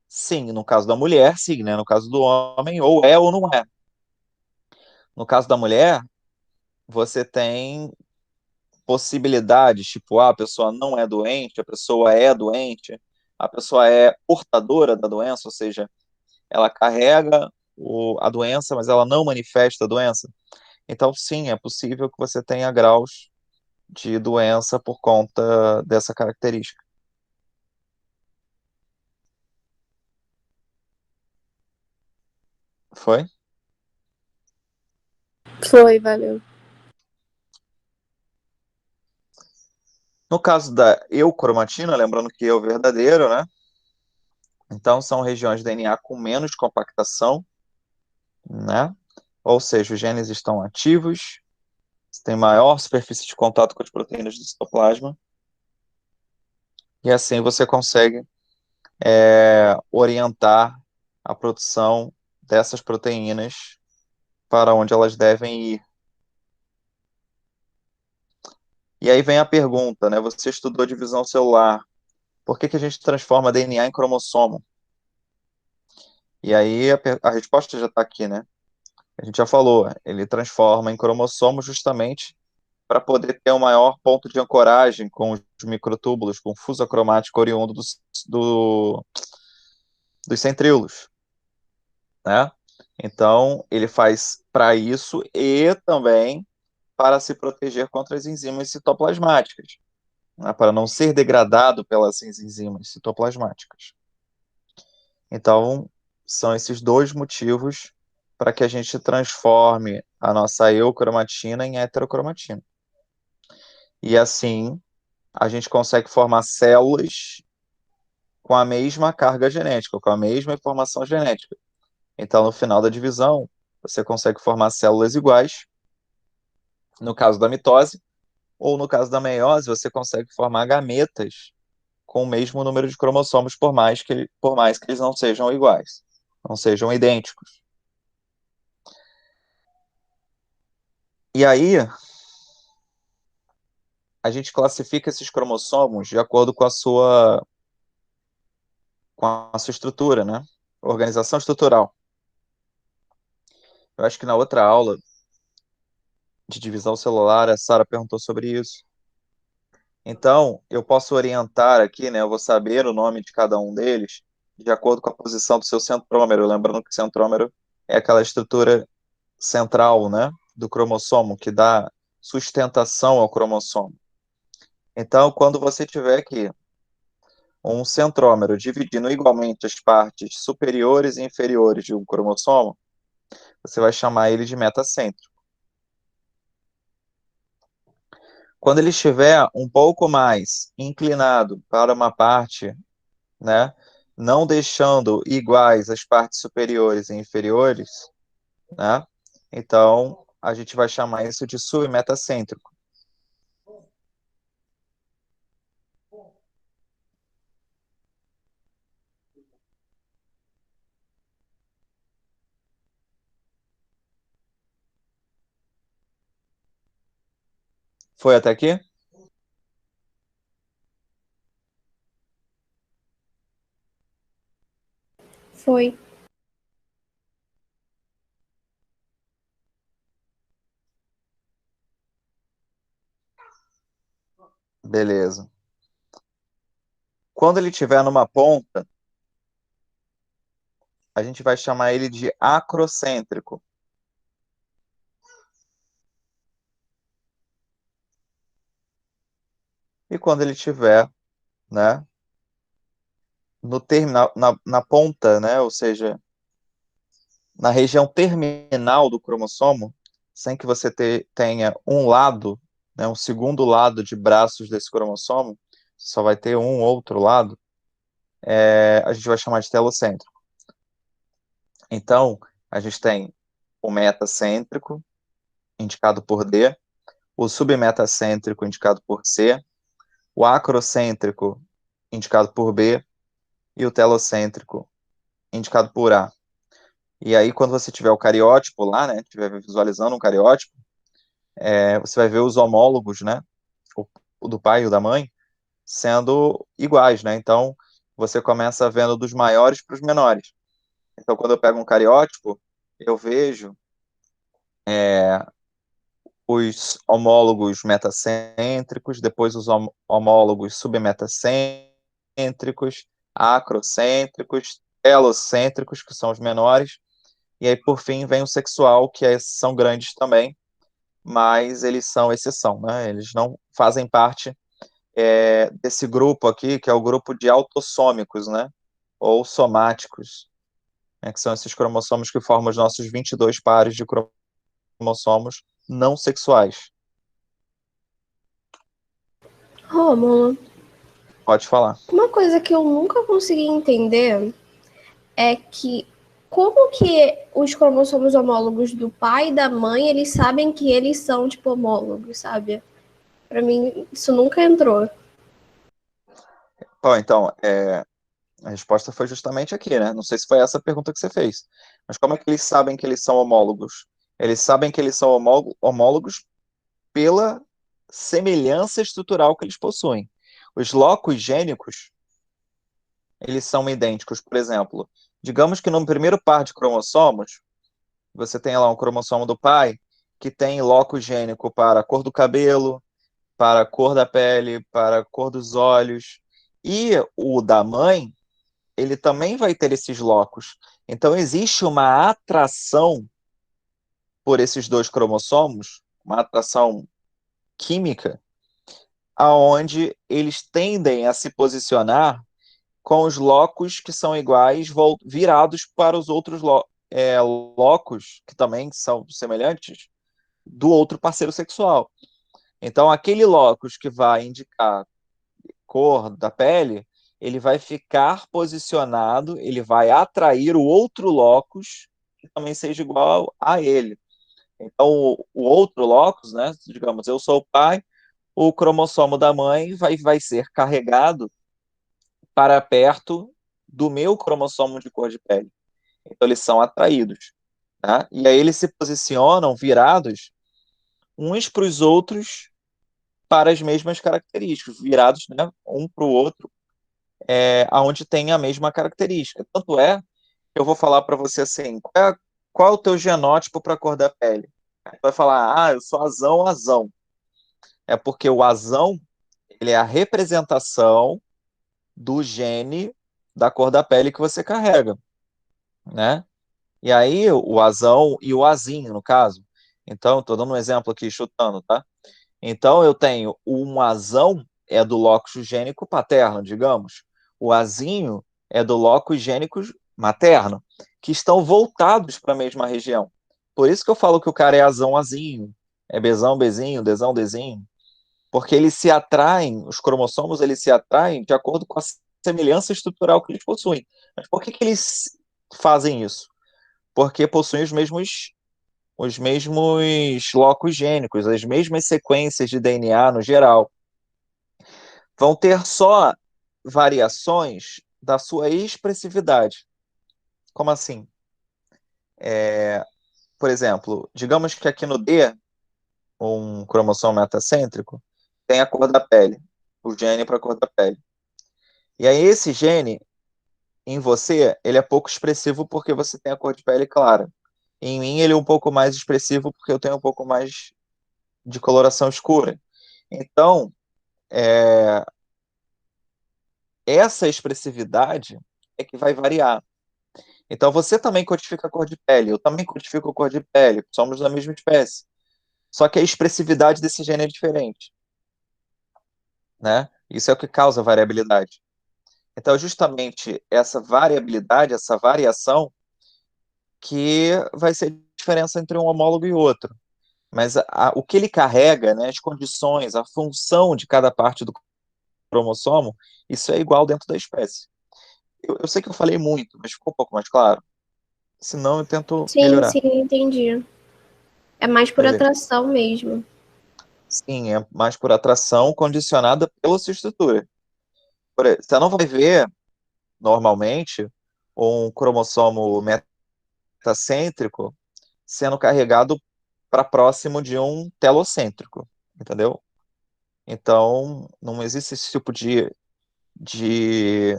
Sim, no caso da mulher, sim, né? No caso do homem, ou é ou não é. No caso da mulher, você tem possibilidades, tipo, a pessoa não é doente, a pessoa é doente, a pessoa é portadora da doença, ou seja, ela carrega a doença, mas ela não manifesta a doença. Então, sim, é possível que você tenha graus de doença por conta dessa característica. Foi? Foi, valeu. No caso da eucromatina, lembrando que é o verdadeiro, né? Então, são regiões de DNA com menos compactação, né? Ou seja, os genes estão ativos, tem maior superfície de contato com as proteínas do citoplasma, e assim você consegue orientar a produção dessas proteínas para onde elas devem ir. E aí vem a pergunta, né? Você estudou divisão celular. Por que que a gente transforma DNA em cromossomo? E aí a resposta já está aqui, né? A gente já falou, ele transforma em cromossomo justamente para poder ter um maior ponto de ancoragem com os microtúbulos, com o fuso acromático oriundo do, dos centríolos, né? Então, ele faz para isso e também para se proteger contra as enzimas citoplasmáticas, né? Para não ser degradado pelas enzimas citoplasmáticas. Então, são esses dois motivos para que a gente transforme a nossa eucromatina em heterocromatina. E assim, a gente consegue formar células com a mesma carga genética, com a mesma informação genética. Então, no final da divisão, você consegue formar células iguais, no caso da mitose, ou no caso da meiose, você consegue formar gametas com o mesmo número de cromossomos, por mais que eles não sejam iguais, não sejam idênticos. E aí, a gente classifica esses cromossomos de acordo com a sua estrutura, né? Organização estrutural. Eu acho que na outra aula de divisão celular, a Sara perguntou sobre isso. Então, eu posso orientar aqui, né? Eu vou saber o nome de cada um deles de acordo com a posição do seu centrômero. Lembrando que o centrômero é aquela estrutura central, né, do cromossomo, que dá sustentação ao cromossomo. Então, quando você tiver aqui um centrômero dividindo igualmente as partes superiores e inferiores de um cromossomo, você vai chamar ele de metacêntrico. Quando ele estiver um pouco mais inclinado para uma parte, né, não deixando iguais as partes superiores e inferiores, né, então a gente vai chamar isso de submetacêntrico. Foi até aqui? Foi. Beleza. Quando ele estiver numa ponta, a gente vai chamar ele de acrocêntrico. E quando ele estiver, né, no terminal, na ponta, né, ou seja, na região terminal do cromossomo, sem que você tenha um lado, né, um segundo lado de braços desse cromossomo, só vai ter um outro lado, a gente vai chamar de telocêntrico. Então, a gente tem o metacêntrico, indicado por D, o submetacêntrico, indicado por C, o acrocêntrico, indicado por B, e o telocêntrico, indicado por A. E aí, quando você tiver o cariótipo lá, né, estiver visualizando um cariótipo, você vai ver os homólogos, né, o do pai e o da mãe, sendo iguais, né? Então, você começa vendo dos maiores para os menores. Então, quando eu pego um cariótipo, eu vejo os homólogos metacêntricos, depois os homólogos submetacêntricos, acrocêntricos, telocêntricos, que são os menores, e aí, por fim, vem o sexual, que são grandes também, mas eles são exceção, né? Eles não fazem parte desse grupo aqui, que é o grupo de autossômicos, né? Ou somáticos, né? Que são esses cromossomos que formam os nossos 22 pares de cromossomos não sexuais. Rômulo, Pode falar. uma coisa que eu nunca consegui entender é que como que os cromossomos homólogos do pai e da mãe, eles sabem que eles são, tipo, homólogos, sabe? Pra mim, isso nunca entrou. Bom, então, a resposta foi justamente aqui, né? Não sei se foi essa a pergunta que você fez. Mas como é que eles sabem que eles são homólogos? Eles sabem que eles são homólogos pela semelhança estrutural que eles possuem. Os locos gênicos, eles são idênticos. Por exemplo, digamos que no primeiro par de cromossomos, você tem lá um cromossomo do pai que tem loco gênico para a cor do cabelo, para a cor da pele, para a cor dos olhos. E o da mãe, ele também vai ter esses locos. Então, existe uma atração por esses dois cromossomos, uma atração química, aonde eles tendem a se posicionar com os locos que são iguais, virados para os outros locos, que também são semelhantes, do outro parceiro sexual. Então, aquele locus que vai indicar cor da pele, ele vai ficar posicionado, ele vai atrair o outro locus que também seja igual a ele. Então, o outro locus, né, digamos, eu sou o pai, o cromossomo da mãe vai ser carregado para perto do meu cromossomo de cor de pele. Então, eles são atraídos. Tá? E aí eles se posicionam virados uns para os outros para as mesmas características, virados, né, um para o outro, aonde tem a mesma característica. Tanto é que eu vou falar para você assim, qual é o teu genótipo para a cor da pele? Vai falar, eu sou azão, azão. É porque o azão, ele é a representação do gene da cor da pele que você carrega, né? E aí, o azão e o azinho, no caso. Então, estou dando um exemplo aqui, chutando, tá? Então, eu tenho um azão, é do locus gênico paterno, digamos. O azinho é do locus gênico materno, que estão voltados para a mesma região. Por isso que eu falo que o cara é azão, azinho, é bezão, bezinho, desão, desinho, porque eles se atraem, os cromossomos, eles se atraem de acordo com a semelhança estrutural que eles possuem. Mas por que que eles fazem isso? Porque possuem os mesmos locos gênicos, as mesmas sequências de DNA no geral. Vão ter só variações da sua expressividade. Como assim? Por exemplo, digamos que aqui no D, um cromossomo metacêntrico, tem a cor da pele, o gene para a cor da pele. E aí esse gene, em você, ele é pouco expressivo porque você tem a cor de pele clara. Em mim, ele é um pouco mais expressivo porque eu tenho um pouco mais de coloração escura. Então, essa expressividade é que vai variar. Então, você também codifica a cor de pele, eu também codifico a cor de pele, somos da mesma espécie. Só que a expressividade desse gene é diferente, né? Isso é o que causa variabilidade. Então, justamente essa variabilidade, essa variação, que vai ser a diferença entre um homólogo e outro. Mas o que ele carrega, né, as condições, a função de cada parte do cromossomo, isso é igual dentro da espécie. Eu sei que eu falei muito, mas ficou um pouco mais claro. Se não, eu tento Sim, melhorar. sim, entendi. É mais por Beleza. atração mesmo. Sim, é mais por atração condicionada pela sua estrutura. Você não vai ver, normalmente, um cromossomo metacêntrico sendo carregado para próximo de um telocêntrico, entendeu? Então, não existe esse tipo de, de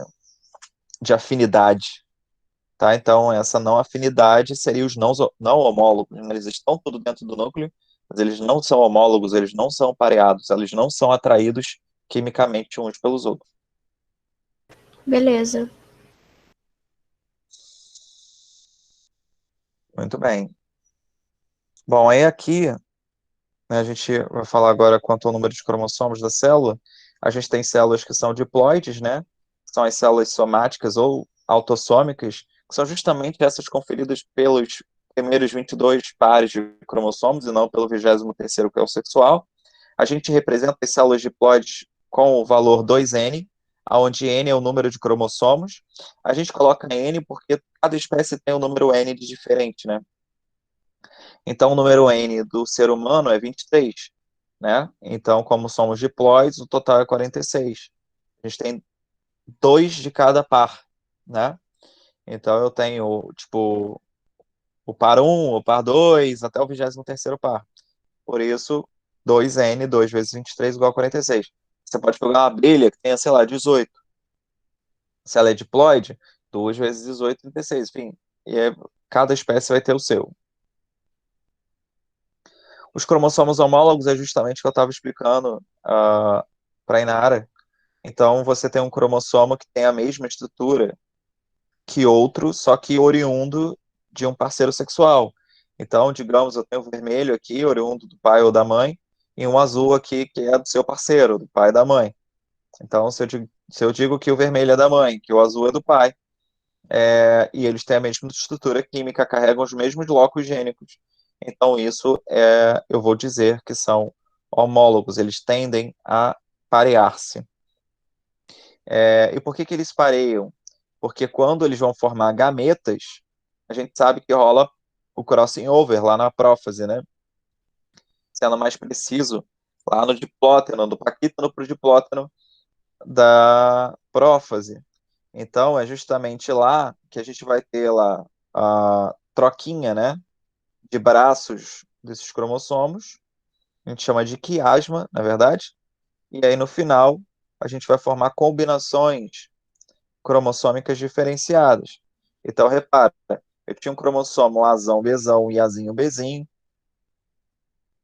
afinidade, tá? Então, essa não afinidade seria os não homólogos, né? Eles estão tudo dentro do núcleo, mas eles não são homólogos, eles não são pareados, eles não são atraídos quimicamente uns pelos outros. Beleza. Muito bem. Bom, aí aqui, né, a gente vai falar agora quanto ao número de cromossomos da célula. A gente tem células que são diploides, né? São as células somáticas ou autossômicas, que são justamente essas conferidas pelos primeiros 22 pares de cromossomos e não pelo 23º, que é o sexual. A gente representa as células diploides com o valor 2N, onde N é o número de cromossomos. A gente coloca N porque cada espécie tem um número N de diferente, né? Então, o número N do ser humano é 23, né? Então, como somos diploides, o total é 46. A gente tem dois de cada par, né? Então, eu tenho, tipo, o par um, o par 2, até o 23º par. Por isso, 2N, 2 vezes 23 igual a 46. Você pode pegar uma abelha que tenha, sei lá, 18. Se ela é diploide, 2 vezes 18, 36. Enfim, cada espécie vai ter o seu. Os cromossomos homólogos é justamente o que eu estava explicando para a Inara. Então, você tem um cromossomo que tem a mesma estrutura que outro, só que oriundo de um parceiro sexual. Então, digamos, eu tenho o vermelho aqui, oriundo do pai ou da mãe, e um azul aqui, que é do seu parceiro, do pai e da mãe. Então, se eu digo que o vermelho é da mãe, que o azul é do pai, e eles têm a mesma estrutura química, carregam os mesmos locos gênicos. Então, isso eu vou dizer que são homólogos, eles tendem a parear-se. E por que que eles pareiam? Porque quando eles vão formar gametas, a gente sabe que rola o crossing over lá na prófase, né? Sendo mais preciso, lá no diplóteno, do paquítano para o diplóteno da prófase. Então, é justamente lá que a gente vai ter lá a troquinha, né, de braços desses cromossomos. A gente chama de quiasma, na verdade. E aí, no final, a gente vai formar combinações cromossômicas diferenciadas. Então, repara, eu tinha um cromossomo Azão, Bzão e Azinho, Bzinho.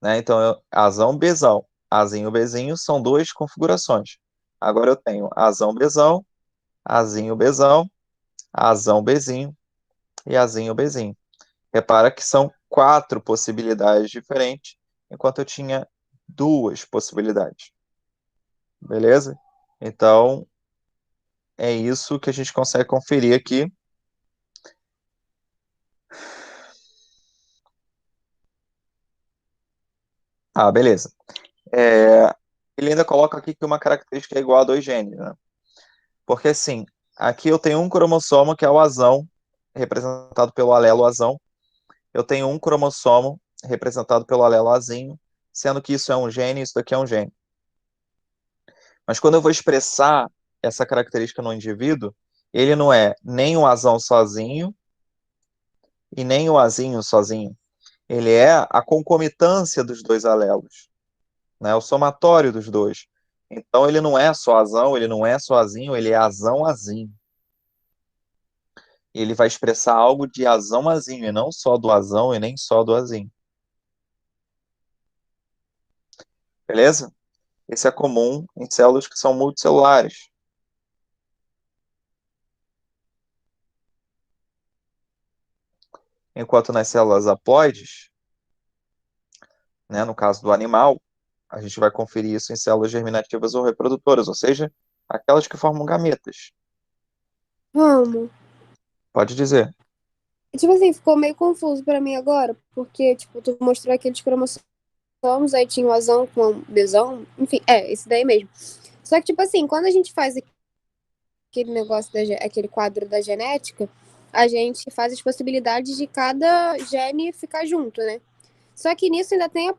né? Então, Azão, Bzão. Azinho, Bzinho são duas configurações. Agora eu tenho Azão, Bzão, Azinho, Bzão, Azão, Bzinho e Azinho, Bzinho. Repara que são 4 possibilidades diferentes, enquanto eu tinha 2 possibilidades. Beleza? Então, é isso que a gente consegue conferir aqui. Ah, beleza. Ele ainda coloca aqui que uma característica é igual a 2 genes, né? Porque assim, aqui eu tenho um cromossomo que é o azão, representado pelo alelo azão. Eu tenho um cromossomo representado pelo alelo azinho, sendo que isso é um gene e isso daqui é um gene. Mas quando eu vou expressar essa característica no indivíduo, ele não é nem o azão sozinho e nem o azinho sozinho. Ele é a concomitância dos dois alelos, né? O somatório dos dois. Então ele não é só azão, ele não é só azinho, ele é azão azinho. Ele vai expressar algo de azão azinho, e não só do azão e nem só do azinho. Beleza? Esse é comum em células que são multicelulares. Enquanto nas células haploides, né, no caso do animal, a gente vai conferir isso em células germinativas ou reprodutoras, ou seja, aquelas que formam gametas. Vamos. Pode dizer. Tipo assim, ficou meio confuso pra mim agora, porque, tipo, tu mostrou aqueles cromossomos, aí tinha o azão com o besão, enfim, esse daí mesmo. Só que, tipo assim, quando a gente faz aquele negócio, aquele quadro da genética, a gente faz as possibilidades de cada gene ficar junto, né? Só que nisso ainda tem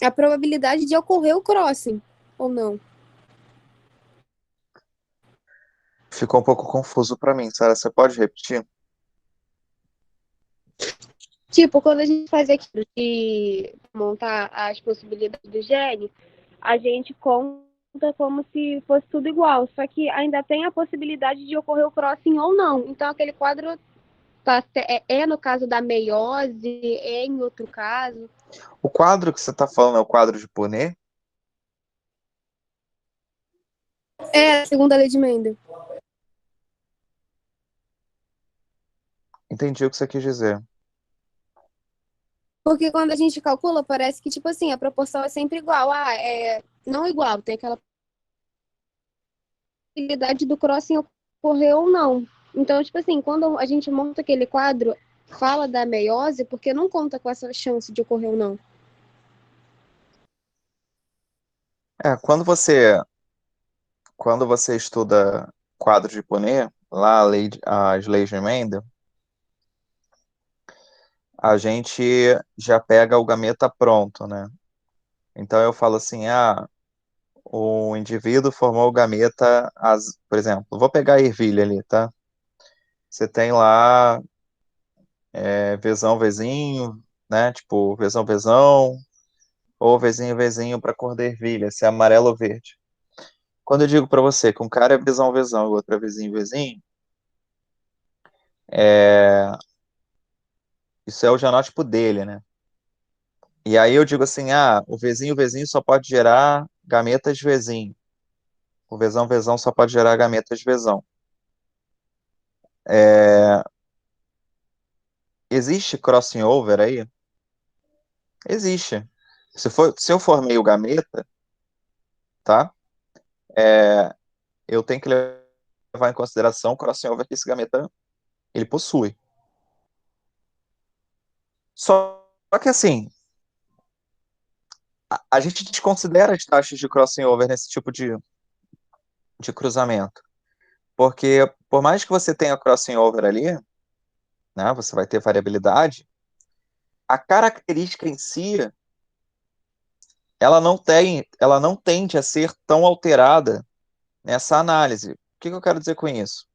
a probabilidade de ocorrer o crossing, ou não? Ficou um pouco confuso para mim, Sara. Você pode repetir? Tipo, quando a gente faz aquilo de montar as possibilidades do gene, a gente conta como se fosse tudo igual, só que ainda tem a possibilidade de ocorrer o crossing ou não. Então, aquele quadro no caso da meiose, é em outro caso. O quadro que você está falando é o quadro de Punnett? É a segunda lei de Mendel. Entendi o que você quis dizer. Porque quando a gente calcula, parece que, tipo assim, a proporção é sempre igual. Não igual, tem aquela possibilidade do crossing ocorrer ou não. Então, tipo assim, quando a gente monta aquele quadro, fala da meiose, porque não conta com essa chance de ocorrer ou não. Quando você estuda quadro de Punnett, lá as leis de Mendel, a gente já pega o gameta pronto, né? Então eu falo assim, o indivíduo formou o gameta, por exemplo, vou pegar a ervilha ali, tá? Você tem lá Vzão, Vzinho, né? Tipo, Vzão, Vzão, ou Vzinho, Vzinho para cor da ervilha, se é amarelo ou verde. Quando eu digo para você que um cara é Vzão, Vzão e o outro é Vzinho, Vzinho, isso é o genótipo dele, né? E aí eu digo assim, o Vzinho só pode gerar gametas Vzinho. O Vzão só pode gerar gametas Vzão. Existe crossing over aí? Existe. Se eu formei o gameta, tá? Eu tenho que levar em consideração o crossing over que esse gameta ele possui. Só que assim, a gente desconsidera as taxas de crossing over nesse tipo de cruzamento. Porque por mais que você tenha crossing over ali, né, você vai ter variabilidade, a característica em si, ela não tende a ser tão alterada nessa análise. O que eu quero dizer com isso?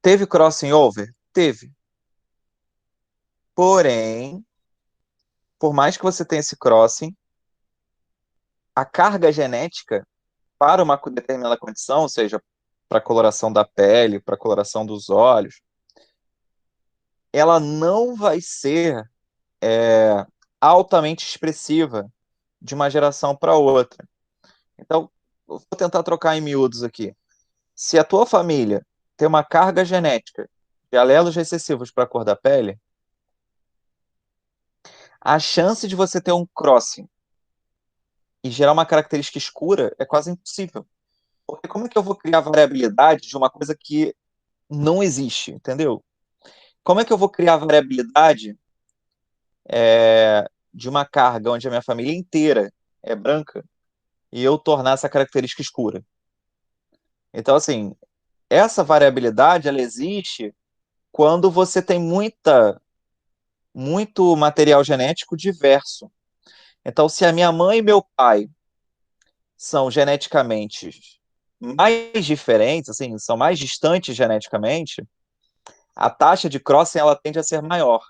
Teve crossing over? Teve. Porém, por mais que você tenha esse crossing, a carga genética para uma determinada condição, ou seja, para a coloração da pele, para a coloração dos olhos, ela não vai ser altamente expressiva de uma geração para outra. Então, eu vou tentar trocar em miúdos aqui. Se a tua família tem uma carga genética de alelos recessivos para a cor da pele, a chance de você ter um crossing e gerar uma característica escura é quase impossível. Porque como é que eu vou criar variabilidade de uma coisa que não existe, entendeu? Como é que eu vou criar variabilidade de uma carga onde a minha família inteira é branca e eu tornar essa característica escura? Então, assim, essa variabilidade, ela existe quando você tem muito material genético diverso. Então, se a minha mãe e meu pai são geneticamente mais diferentes, assim, são mais distantes geneticamente, a taxa de crossing ela tende a ser maior.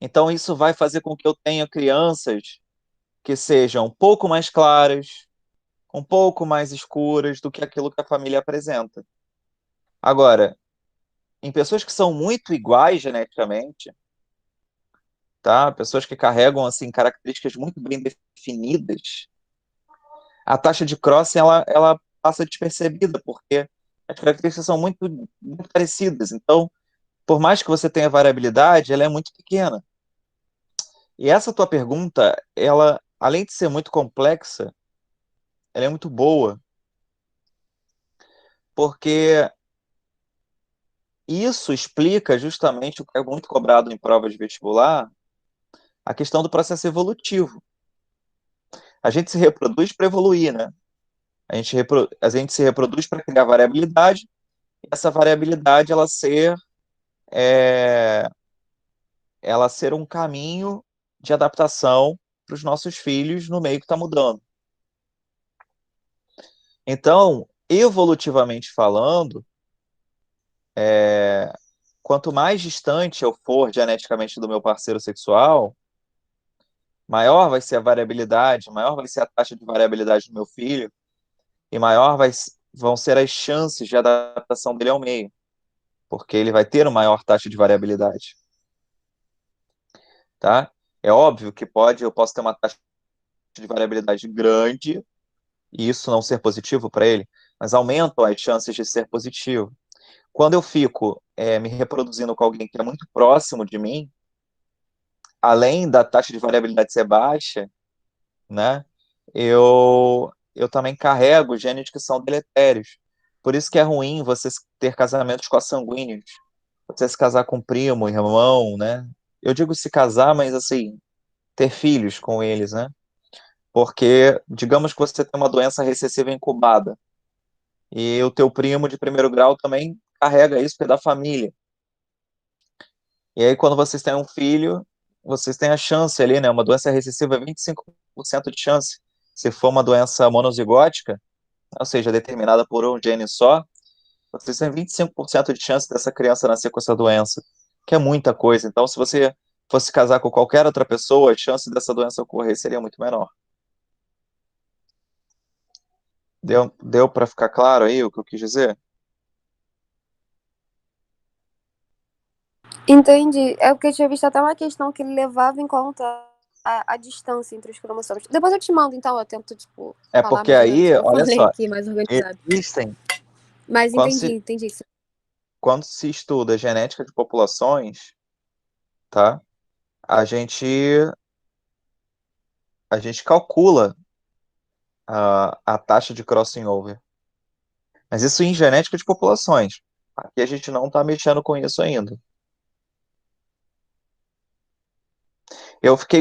Então, isso vai fazer com que eu tenha crianças que sejam um pouco mais claras, um pouco mais escuras do que aquilo que a família apresenta. Agora, em pessoas que são muito iguais geneticamente, tá? Pessoas que carregam assim características muito bem definidas, a taxa de crossing ela passa despercebida, porque as características são muito parecidas. Então, por mais que você tenha variabilidade, ela é muito pequena. E essa tua pergunta, ela, além de ser muito complexa, ela é muito boa, porque isso explica justamente o que é muito cobrado em provas de vestibular, a questão do processo evolutivo. A gente se reproduz para evoluir, né? A gente se reproduz para criar variabilidade, e essa variabilidade é, ela ser um caminho de adaptação para os nossos filhos no meio que está mudando. Então, evolutivamente falando, quanto mais distante eu for geneticamente do meu parceiro sexual, maior vai ser a variabilidade, maior vai ser a taxa de variabilidade do meu filho, e vão ser as chances de adaptação dele ao meio, porque ele vai ter uma maior taxa de variabilidade, tá? É óbvio que eu posso ter uma taxa de variabilidade grande e isso não ser positivo para ele, mas aumentam as chances de ser positivo. Quando eu fico me reproduzindo com alguém que é muito próximo de mim, além da taxa de variabilidade ser baixa, né, eu também carrego genes que são deletérios. Por isso que é ruim você ter casamentos consanguíneos, você se casar com primo, irmão, né? Eu digo se casar, mas assim, ter filhos com eles, né? Porque, digamos que você tem uma doença recessiva incubada, e o teu primo de primeiro grau também carrega isso, porque é da família. E aí, quando vocês têm um filho, vocês têm a chance ali, né? Uma doença recessiva, 25% de chance. Se for uma doença monozigótica, ou seja, determinada por um gene só, vocês têm 25% de chance dessa criança nascer com essa doença, que é muita coisa. Então, se você fosse casar com qualquer outra pessoa, a chance dessa doença ocorrer seria muito menor. Deu para ficar claro aí o que eu quis dizer? Entendi. É porque eu tinha visto até uma questão que ele levava em conta a distância entre os cromossomos. Depois eu te mando, então, eu tento, tipo, É falar porque mais ou menos o aí, que eu olha falei só, aqui, mais organizado. existem, Mas quando entendi, se, entendi. quando se estuda genética de populações, tá? A gente, a gente calcula a taxa de crossing over. Mas isso em genética de populações. Aqui a gente não está mexendo com isso ainda.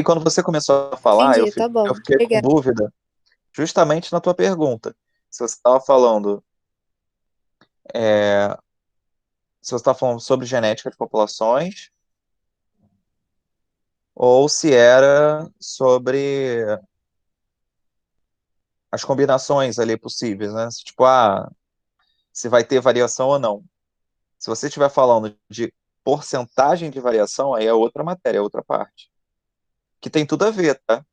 Quando você começou a falar, Entendi, tá eu bom. fiquei com Obrigada. dúvida, justamente na tua pergunta. Se você estava falando, é, se você estava falando sobre genética de populações, ou se era sobre as combinações ali possíveis, né? Tipo, se vai ter variação ou não. Se você estiver falando de porcentagem de variação, aí é outra matéria, é outra parte. Que tem tudo a ver, tá?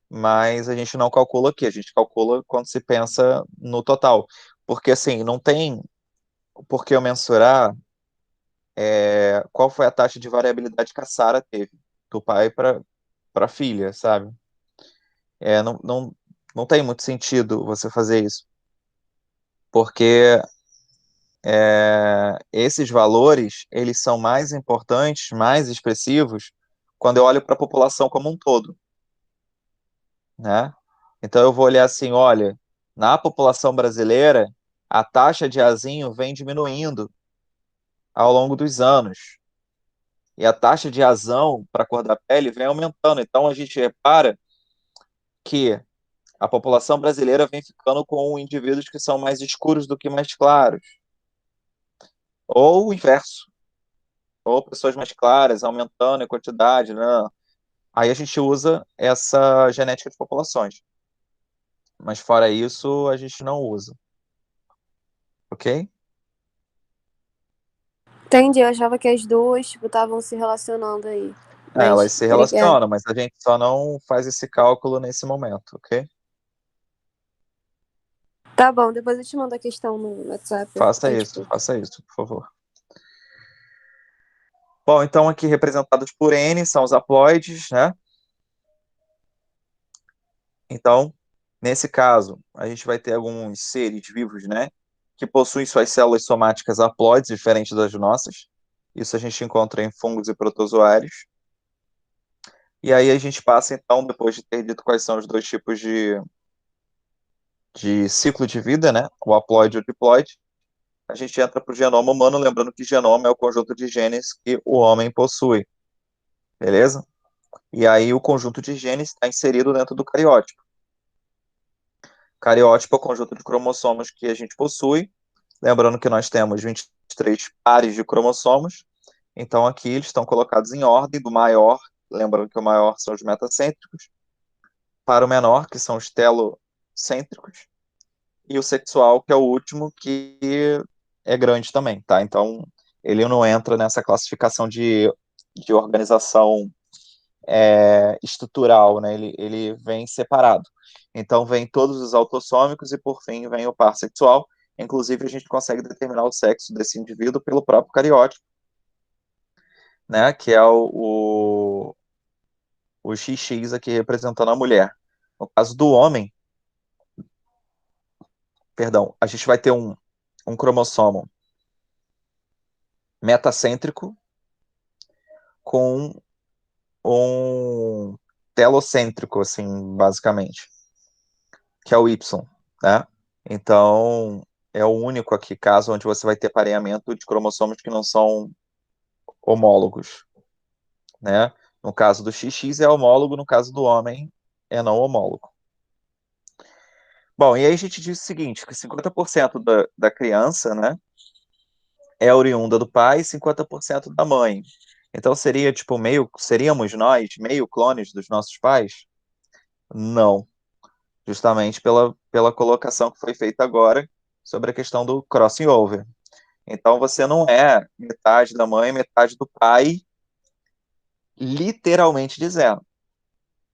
Mas a gente não calcula aqui, a gente calcula quando se pensa no total. Porque, assim, não tem por que eu mensurar qual foi a taxa de variabilidade que a Sara teve. do pai para a filha, sabe? Não tem muito sentido você fazer isso, porque esses valores, eles são mais importantes, mais expressivos, quando eu olho para a população como um todo, né? Então eu vou olhar assim, olha, na população brasileira, a taxa de azinho vem diminuindo ao longo dos anos. E a taxa de azão para a cor da pele vem aumentando. Então a gente repara que a população brasileira vem ficando com indivíduos que são mais escuros do que mais claros. Ou o inverso. Ou pessoas mais claras, aumentando em quantidade, né? Aí a gente usa essa genética de populações. Mas fora isso, a gente não usa. Ok? Entendi, eu achava que as duas, tipo, estavam se relacionando aí. Elas Mas, se obrigada. relacionam, mas a gente só não faz esse cálculo nesse momento, ok? Tá bom, depois eu te mando a questão no WhatsApp. A gente vê. Faça isso, por favor. Bom, então aqui representados por N são os haploides, né? Então, nesse caso, a gente vai ter alguns seres vivos, né? Que possuem suas células somáticas haploides, diferentes das nossas. Isso a gente encontra em fungos e protozoários. E aí a gente passa, então, depois de ter dito quais são os dois tipos de ciclo de vida, né? O haploide e o diploide. A gente entra para o genoma humano, lembrando que genoma é o conjunto de genes que o homem possui. Beleza? E aí o conjunto de genes está inserido dentro do cariótipo. Cariótipo é o conjunto de cromossomos que a gente possui. Lembrando que nós temos 23 pares de cromossomos. Então aqui eles estão colocados em ordem do maior, lembrando que o maior são os metacêntricos, para o menor, que são os telocêntricos, e o sexual, que é o último, que é grande também, tá? Então ele não entra nessa classificação de organização estrutural, né? Ele vem separado. Então, vem todos os autossômicos e, por fim, vem o par sexual. Inclusive, a gente consegue determinar o sexo desse indivíduo pelo próprio cariótipo, né? Que é o XX aqui representando a mulher. No caso do homem, perdão, a gente vai ter um cromossomo metacêntrico com um telocêntrico, assim, basicamente, que é o Y, né? Então, é o único aqui caso onde você vai ter pareamento de cromossomos que não são homólogos, né? No caso do XX é homólogo, no caso do homem é não homólogo. Bom, e aí a gente diz o seguinte, que 50% da criança, né, é oriunda do pai e 50% da mãe. Então seria tipo seríamos nós meio clones dos nossos pais? Não, justamente pela colocação que foi feita agora sobre a questão do crossing over. Então você não é metade da mãe, metade do pai, literalmente dizendo.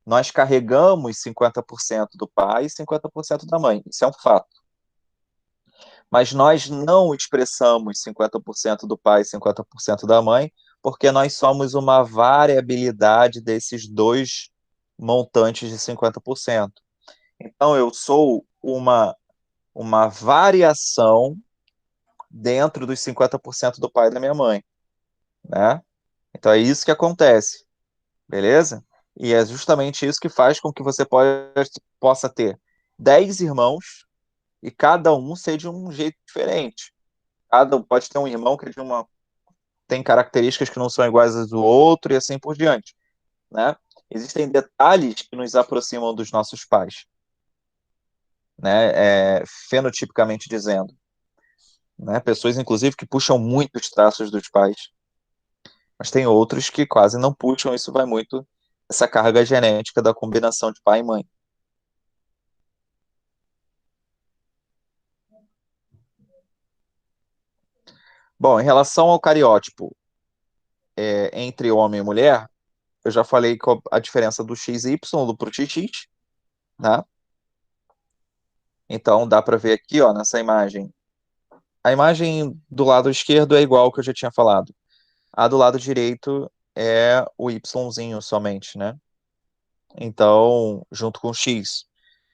Nós carregamos 50% do pai e 50% da mãe. Isso é um fato. Mas nós não expressamos 50% do pai e 50% da mãe, porque nós somos uma variabilidade desses dois montantes de 50%. Então, eu sou uma variação dentro dos 50% do pai e da minha mãe, né? Então, é isso que acontece, beleza? E é justamente isso que faz com que você possa ter 10 irmãos e cada um ser de um jeito diferente. Pode ter um irmão que tem características que não são iguais às do outro e assim por diante, né? Existem detalhes que nos aproximam dos nossos pais, né? Fenotipicamente dizendo, né? Pessoas, inclusive, que puxam muito os traços dos pais, mas tem outros que quase não puxam. Isso vai muito essa carga genética da combinação de pai e mãe. Bom, em relação ao cariótipo entre homem e mulher, eu já falei a diferença do XY do pro XX, né? Então dá para ver aqui, ó, nessa imagem. A imagem do lado esquerdo é igual ao que eu já tinha falado. A do lado direito é o Yzinho somente, né? Então, junto com o X.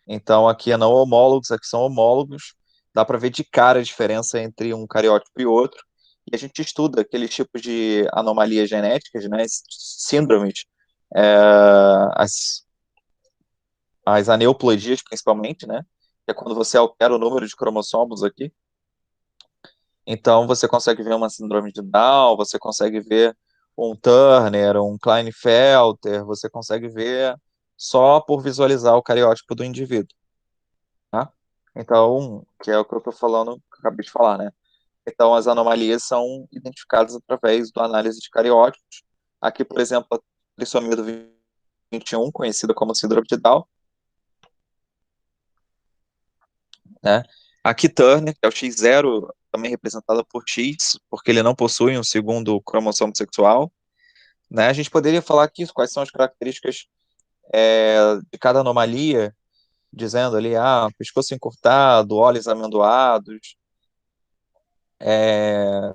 Então, aqui é não homólogos, aqui são homólogos. Dá para ver de cara a diferença entre um cariótipo e outro. E a gente estuda aqueles tipos de anomalias genéticas, né? Síndromes, é, as, as aneuploidias, principalmente, né? Que é quando você altera o número de cromossomos aqui. Então, você consegue ver uma síndrome de Down, você consegue ver um Turner, um Klinefelter, você consegue ver só por visualizar o cariótipo do indivíduo, tá? Então, que é o que eu estou falando, que eu acabei de falar, né? Então, as anomalias são identificadas através da análise de cariótipos. Aqui, por exemplo, a trissomia do 21, conhecida como síndrome de Down, né? Aqui Turner, que é o X0, também representada por X, porque ele não possui um segundo cromossomo sexual, né? A gente poderia falar aqui quais são as características de cada anomalia, dizendo ali, pescoço encurtado, olhos amendoados, é,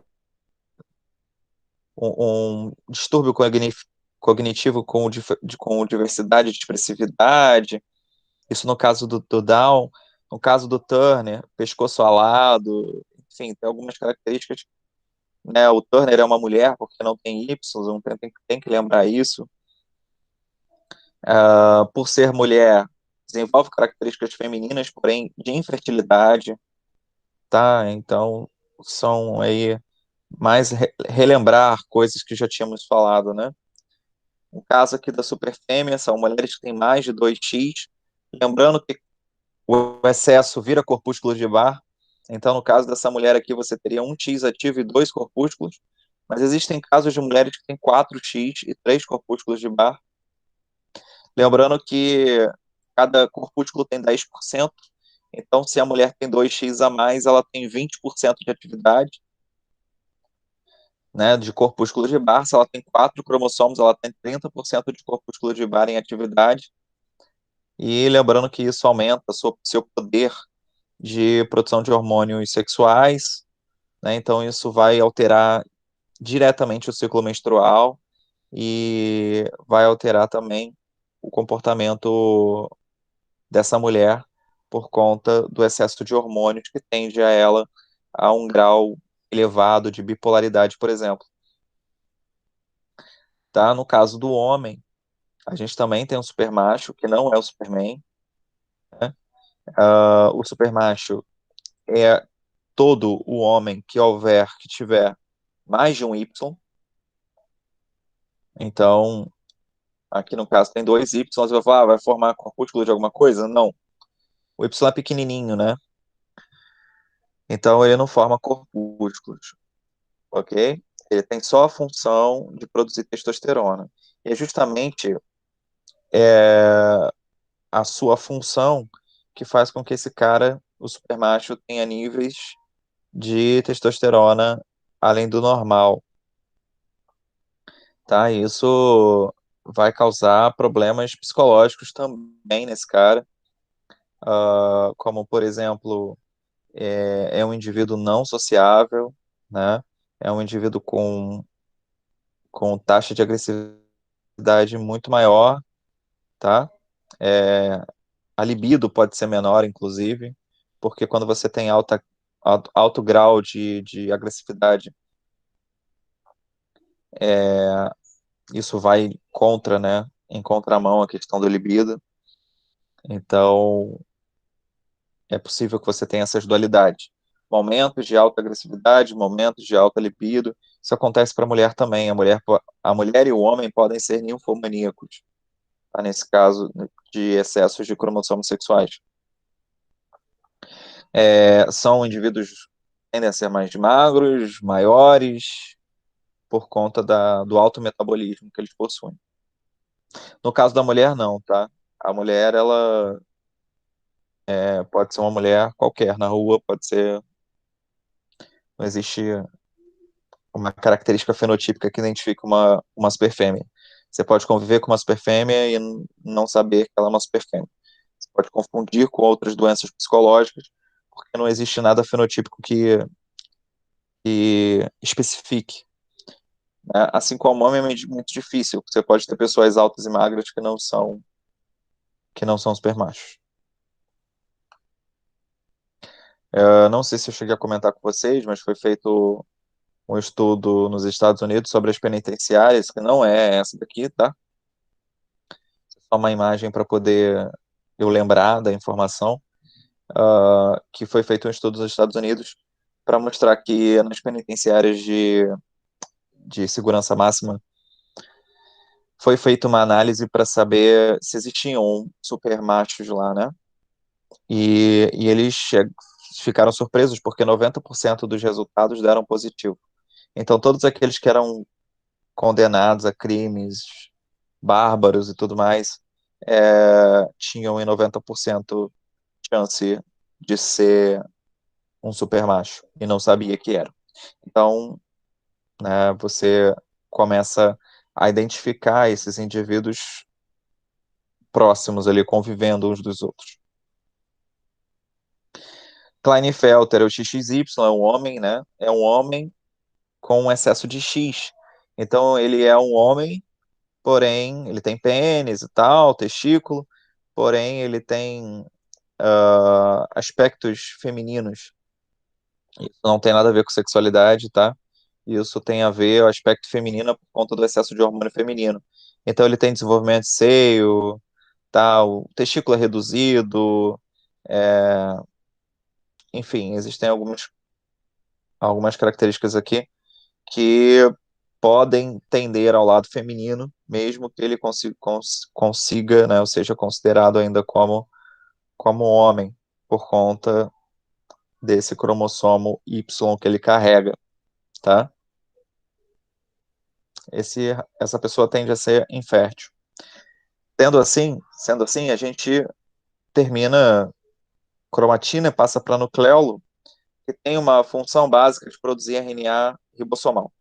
um distúrbio cognitivo com diversidade de expressividade, isso no caso do Down. No caso do Turner, pescoço alado, enfim, tem algumas características, né? O Turner é uma mulher porque não tem Y, tem que lembrar isso. Por ser mulher, desenvolve características femininas, porém de infertilidade, tá? Então, são aí mais relembrar coisas que já tínhamos falado, né? No caso aqui da superfêmea, são mulheres que têm mais de 2x, lembrando que o excesso vira corpúsculos de Barr. Então, no caso dessa mulher aqui, você teria um X ativo e 2 corpúsculos, mas existem casos de mulheres que têm 4x e 3 corpúsculos de Barr. Lembrando que cada corpúsculo tem 10%, então se a mulher tem 2x a mais, ela tem 20% de atividade, né, de corpúsculo de Barr. Se ela tem 4 cromossomos, ela tem 30% de corpúsculo de Barr em atividade. E lembrando que isso aumenta seu poder de produção de hormônios sexuais, né? Então isso vai alterar diretamente o ciclo menstrual e vai alterar também o comportamento dessa mulher por conta do excesso de hormônios que tende a ela a um grau elevado de bipolaridade, por exemplo. Tá? No caso do homem, a gente também tem um supermacho, que não é o Superman, né? O supermacho é todo o homem que tiver mais de um Y. Então, aqui no caso tem dois Y, você vai falar, vai formar corpúsculo de alguma coisa? Não. O Y é pequenininho, né? Então, ele não forma corpúsculos, ok? Ele tem só a função de produzir testosterona. E é justamente a sua função que faz com que esse cara, o supermacho, tenha níveis de testosterona além do normal, tá? E isso vai causar problemas psicológicos também nesse cara, como, por exemplo, é um indivíduo não sociável, né? É um indivíduo com taxa de agressividade muito maior, tá? A libido pode ser menor, inclusive, porque quando você tem alto grau de agressividade, isso vai contra, né? Em contramão a questão do libido. Então, é possível que você tenha essas dualidades. Momentos de alta agressividade, momentos de alta libido. Isso acontece para a mulher também. A mulher e o homem podem ser ninfomaníacos, tá? Nesse caso de excessos de cromossomos sexuais. São indivíduos que tendem a ser mais magros, maiores, por conta do alto metabolismo que eles possuem. No caso da mulher, não, tá? A mulher, ela pode ser uma mulher qualquer na rua, pode ser. Não existe uma característica fenotípica que identifica uma superfêmea. Você pode conviver com uma superfêmea e não saber que ela é uma superfêmea. Você pode confundir com outras doenças psicológicas, porque não existe nada fenotípico que especifique, né? Assim como homem é muito difícil. Você pode ter pessoas altas e magras que não são supermachos. Não sei se eu cheguei a comentar com vocês, mas foi feito um estudo nos Estados Unidos sobre as penitenciárias, que não é essa daqui, tá? Só uma imagem para poder eu lembrar da informação, que foi feito um estudo nos Estados Unidos para mostrar que nas penitenciárias de segurança máxima foi feita uma análise para saber se existiam supermachos lá, né? E eles ficaram surpresos porque 90% dos resultados deram positivo. Então, todos aqueles que eram condenados a crimes bárbaros e tudo mais, tinham em 90% chance de ser um supermacho e não sabia que era. Então, né, você começa a identificar esses indivíduos próximos ali, convivendo uns dos outros. Klinefelter, o XXY, é um homem, né? É um homem com um excesso de X. Então, ele é um homem, porém, ele tem pênis e tal, testículo, porém, ele tem aspectos femininos. Isso não tem nada a ver com sexualidade, tá? Isso tem a ver o aspecto feminino por conta do excesso de hormônio feminino. Então, ele tem desenvolvimento de seio, tal, o testículo é reduzido, é, enfim, existem algumas características aqui que podem tender ao lado feminino, mesmo que ele consiga, né, ou seja considerado ainda como homem, por conta desse cromossomo Y que ele carrega, tá? Essa pessoa tende a ser infértil. Sendo assim, a gente termina cromatina e passa para nucleolo, que tem uma função básica de produzir RNA ribossomal.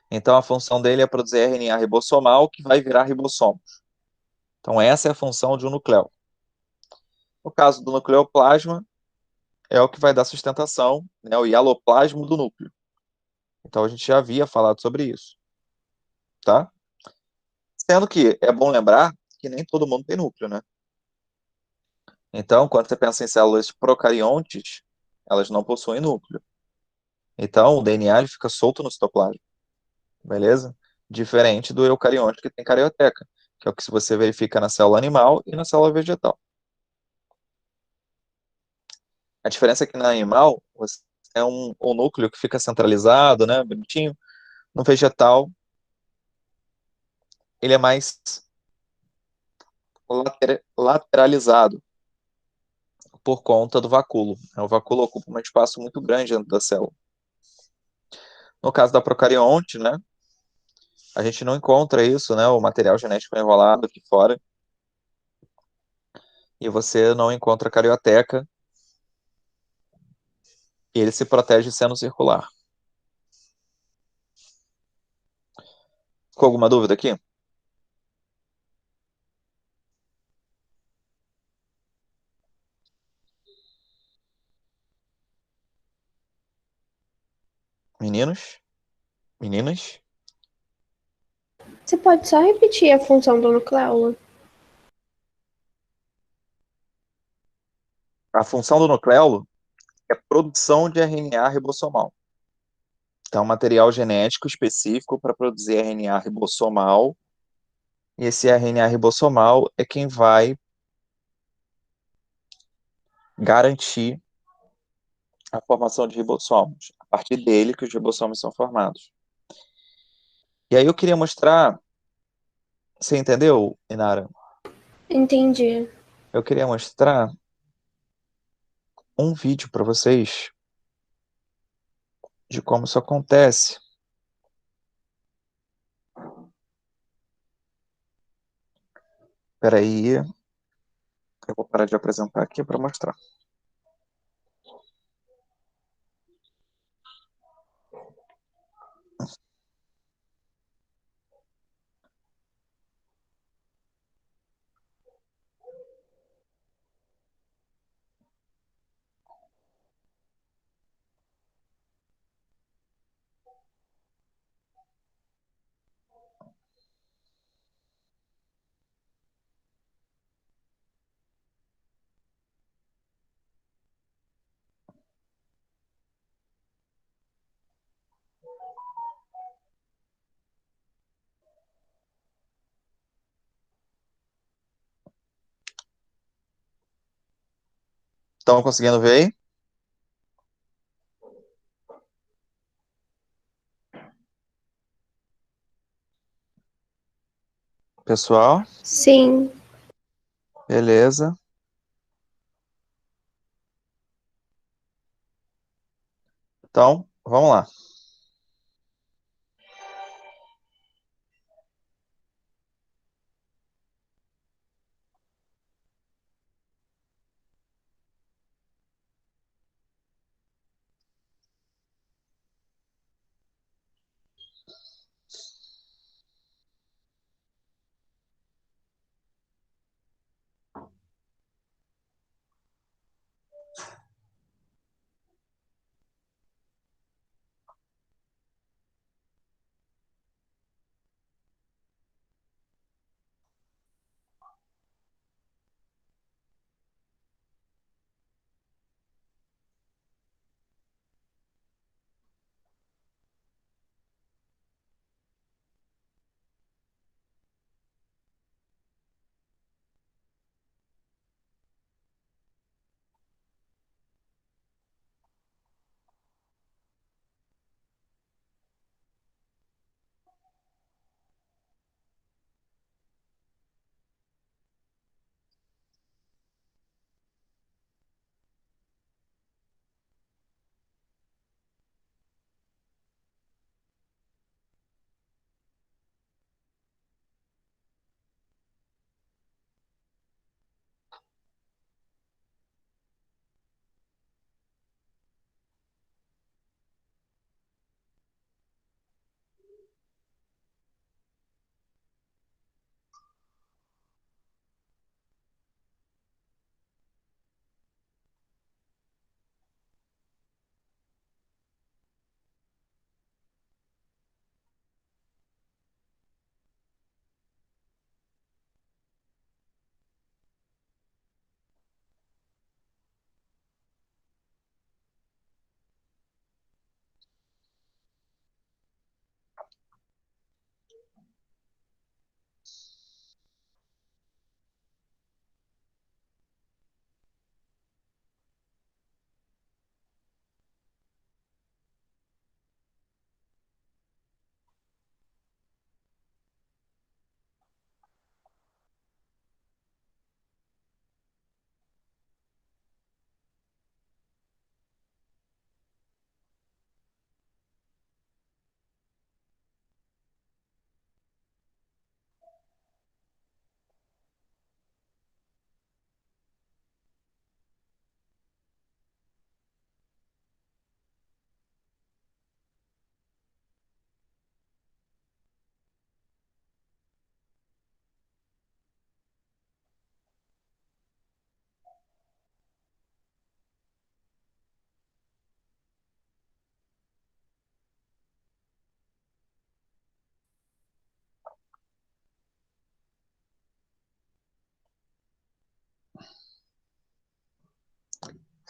Então, a função dele é produzir RNA ribossomal que vai virar ribossomo. Então, essa é a função de um nucleolo. No caso do nucleoplasma, é o que vai dar sustentação, né, o hialoplasma do núcleo. Então, a gente já havia falado sobre isso, tá? Sendo que é bom lembrar que nem todo mundo tem núcleo, né? Então, quando você pensa em células procariontes, elas não possuem núcleo. Então, o DNA ele fica solto no citoplasma, beleza? Diferente do eucarionte que tem carioteca, que é o que você verifica na célula animal e na célula vegetal. A diferença é que no animal, você tem um núcleo que fica centralizado, né, bonitinho. No vegetal, ele é mais lateralizado por conta do vacúolo. O vacúolo ocupa um espaço muito grande dentro da célula. No caso da procarionte, né, a gente não encontra isso, né, o material genético enrolado aqui fora, e você não encontra carioteca, e ele se protege sendo circular. Ficou alguma dúvida aqui? Meninos? Meninas? Você pode só repetir a função do nucleolo? A função do nucleolo é produção de RNA ribossomal. Então, um material genético específico para produzir RNA ribossomal, e esse RNA ribossomal é quem vai garantir a formação de ribossomos. A partir dele que os ribossomos são formados. E aí eu queria mostrar, você entendeu, Inara? Entendi. Eu queria mostrar um vídeo para vocês de como isso acontece. Espera aí, eu vou parar de apresentar aqui para mostrar. Estão conseguindo ver aí? Pessoal, Sim. beleza. Então, vamos lá.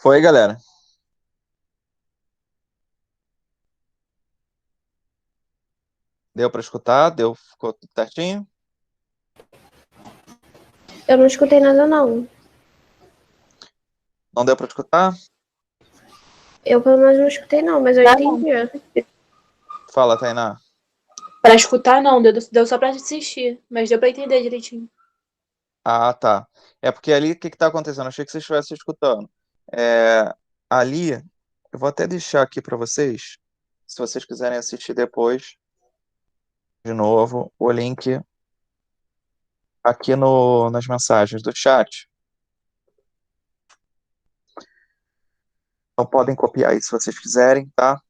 Foi, galera? Deu para escutar? Deu, ficou tudo certinho? Eu não escutei nada, não. Não deu para escutar? Eu, pelo menos, não escutei, não, mas eu entendi. Fala, Tainá. Pra escutar, não, deu só pra assistir, mas deu pra entender direitinho. Ah, tá. É porque ali, o que que tá acontecendo? Eu achei que vocês estivessem escutando. É, ali, eu vou até deixar aqui para vocês, se vocês quiserem assistir depois, de novo, o link aqui no, nas mensagens do chat. Então podem copiar aí se vocês quiserem, tá?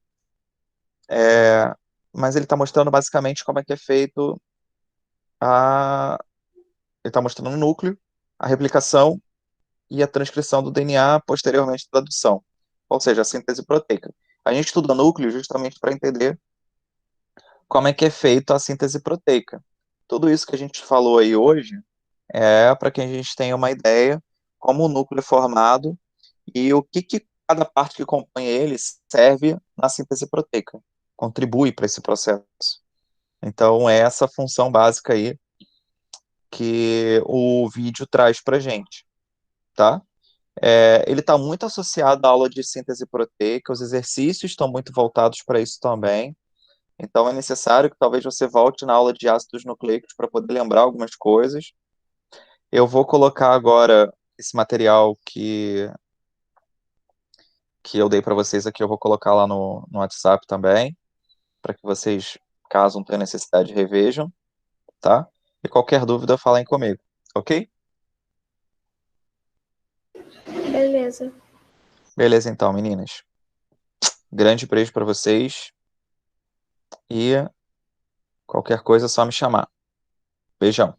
É, mas ele está mostrando basicamente como é que é feito a. Ele está mostrando o núcleo, a replicação e a transcrição do DNA, posteriormente a tradução, ou seja, a síntese proteica. A gente estuda núcleo justamente para entender como é que é feito a síntese proteica. Tudo isso que a gente falou aí hoje é para que a gente tenha uma ideia como o núcleo é formado e o que, que cada parte que compõe ele serve na síntese proteica, contribui para esse processo. Então, é essa função básica aí que o vídeo traz para gente, tá? Ele está muito associado à aula de síntese proteica, os exercícios estão muito voltados para isso também. Então, é necessário que talvez você volte na aula de ácidos nucleicos para poder lembrar algumas coisas. Eu vou colocar agora esse material que eu dei para vocês aqui, eu vou colocar lá no WhatsApp também, para que vocês, caso não tenham necessidade, revejam, tá? E qualquer dúvida, falem comigo, ok? Beleza. Beleza, então, meninas. Grande beijo para vocês e qualquer coisa é só me chamar. Beijão.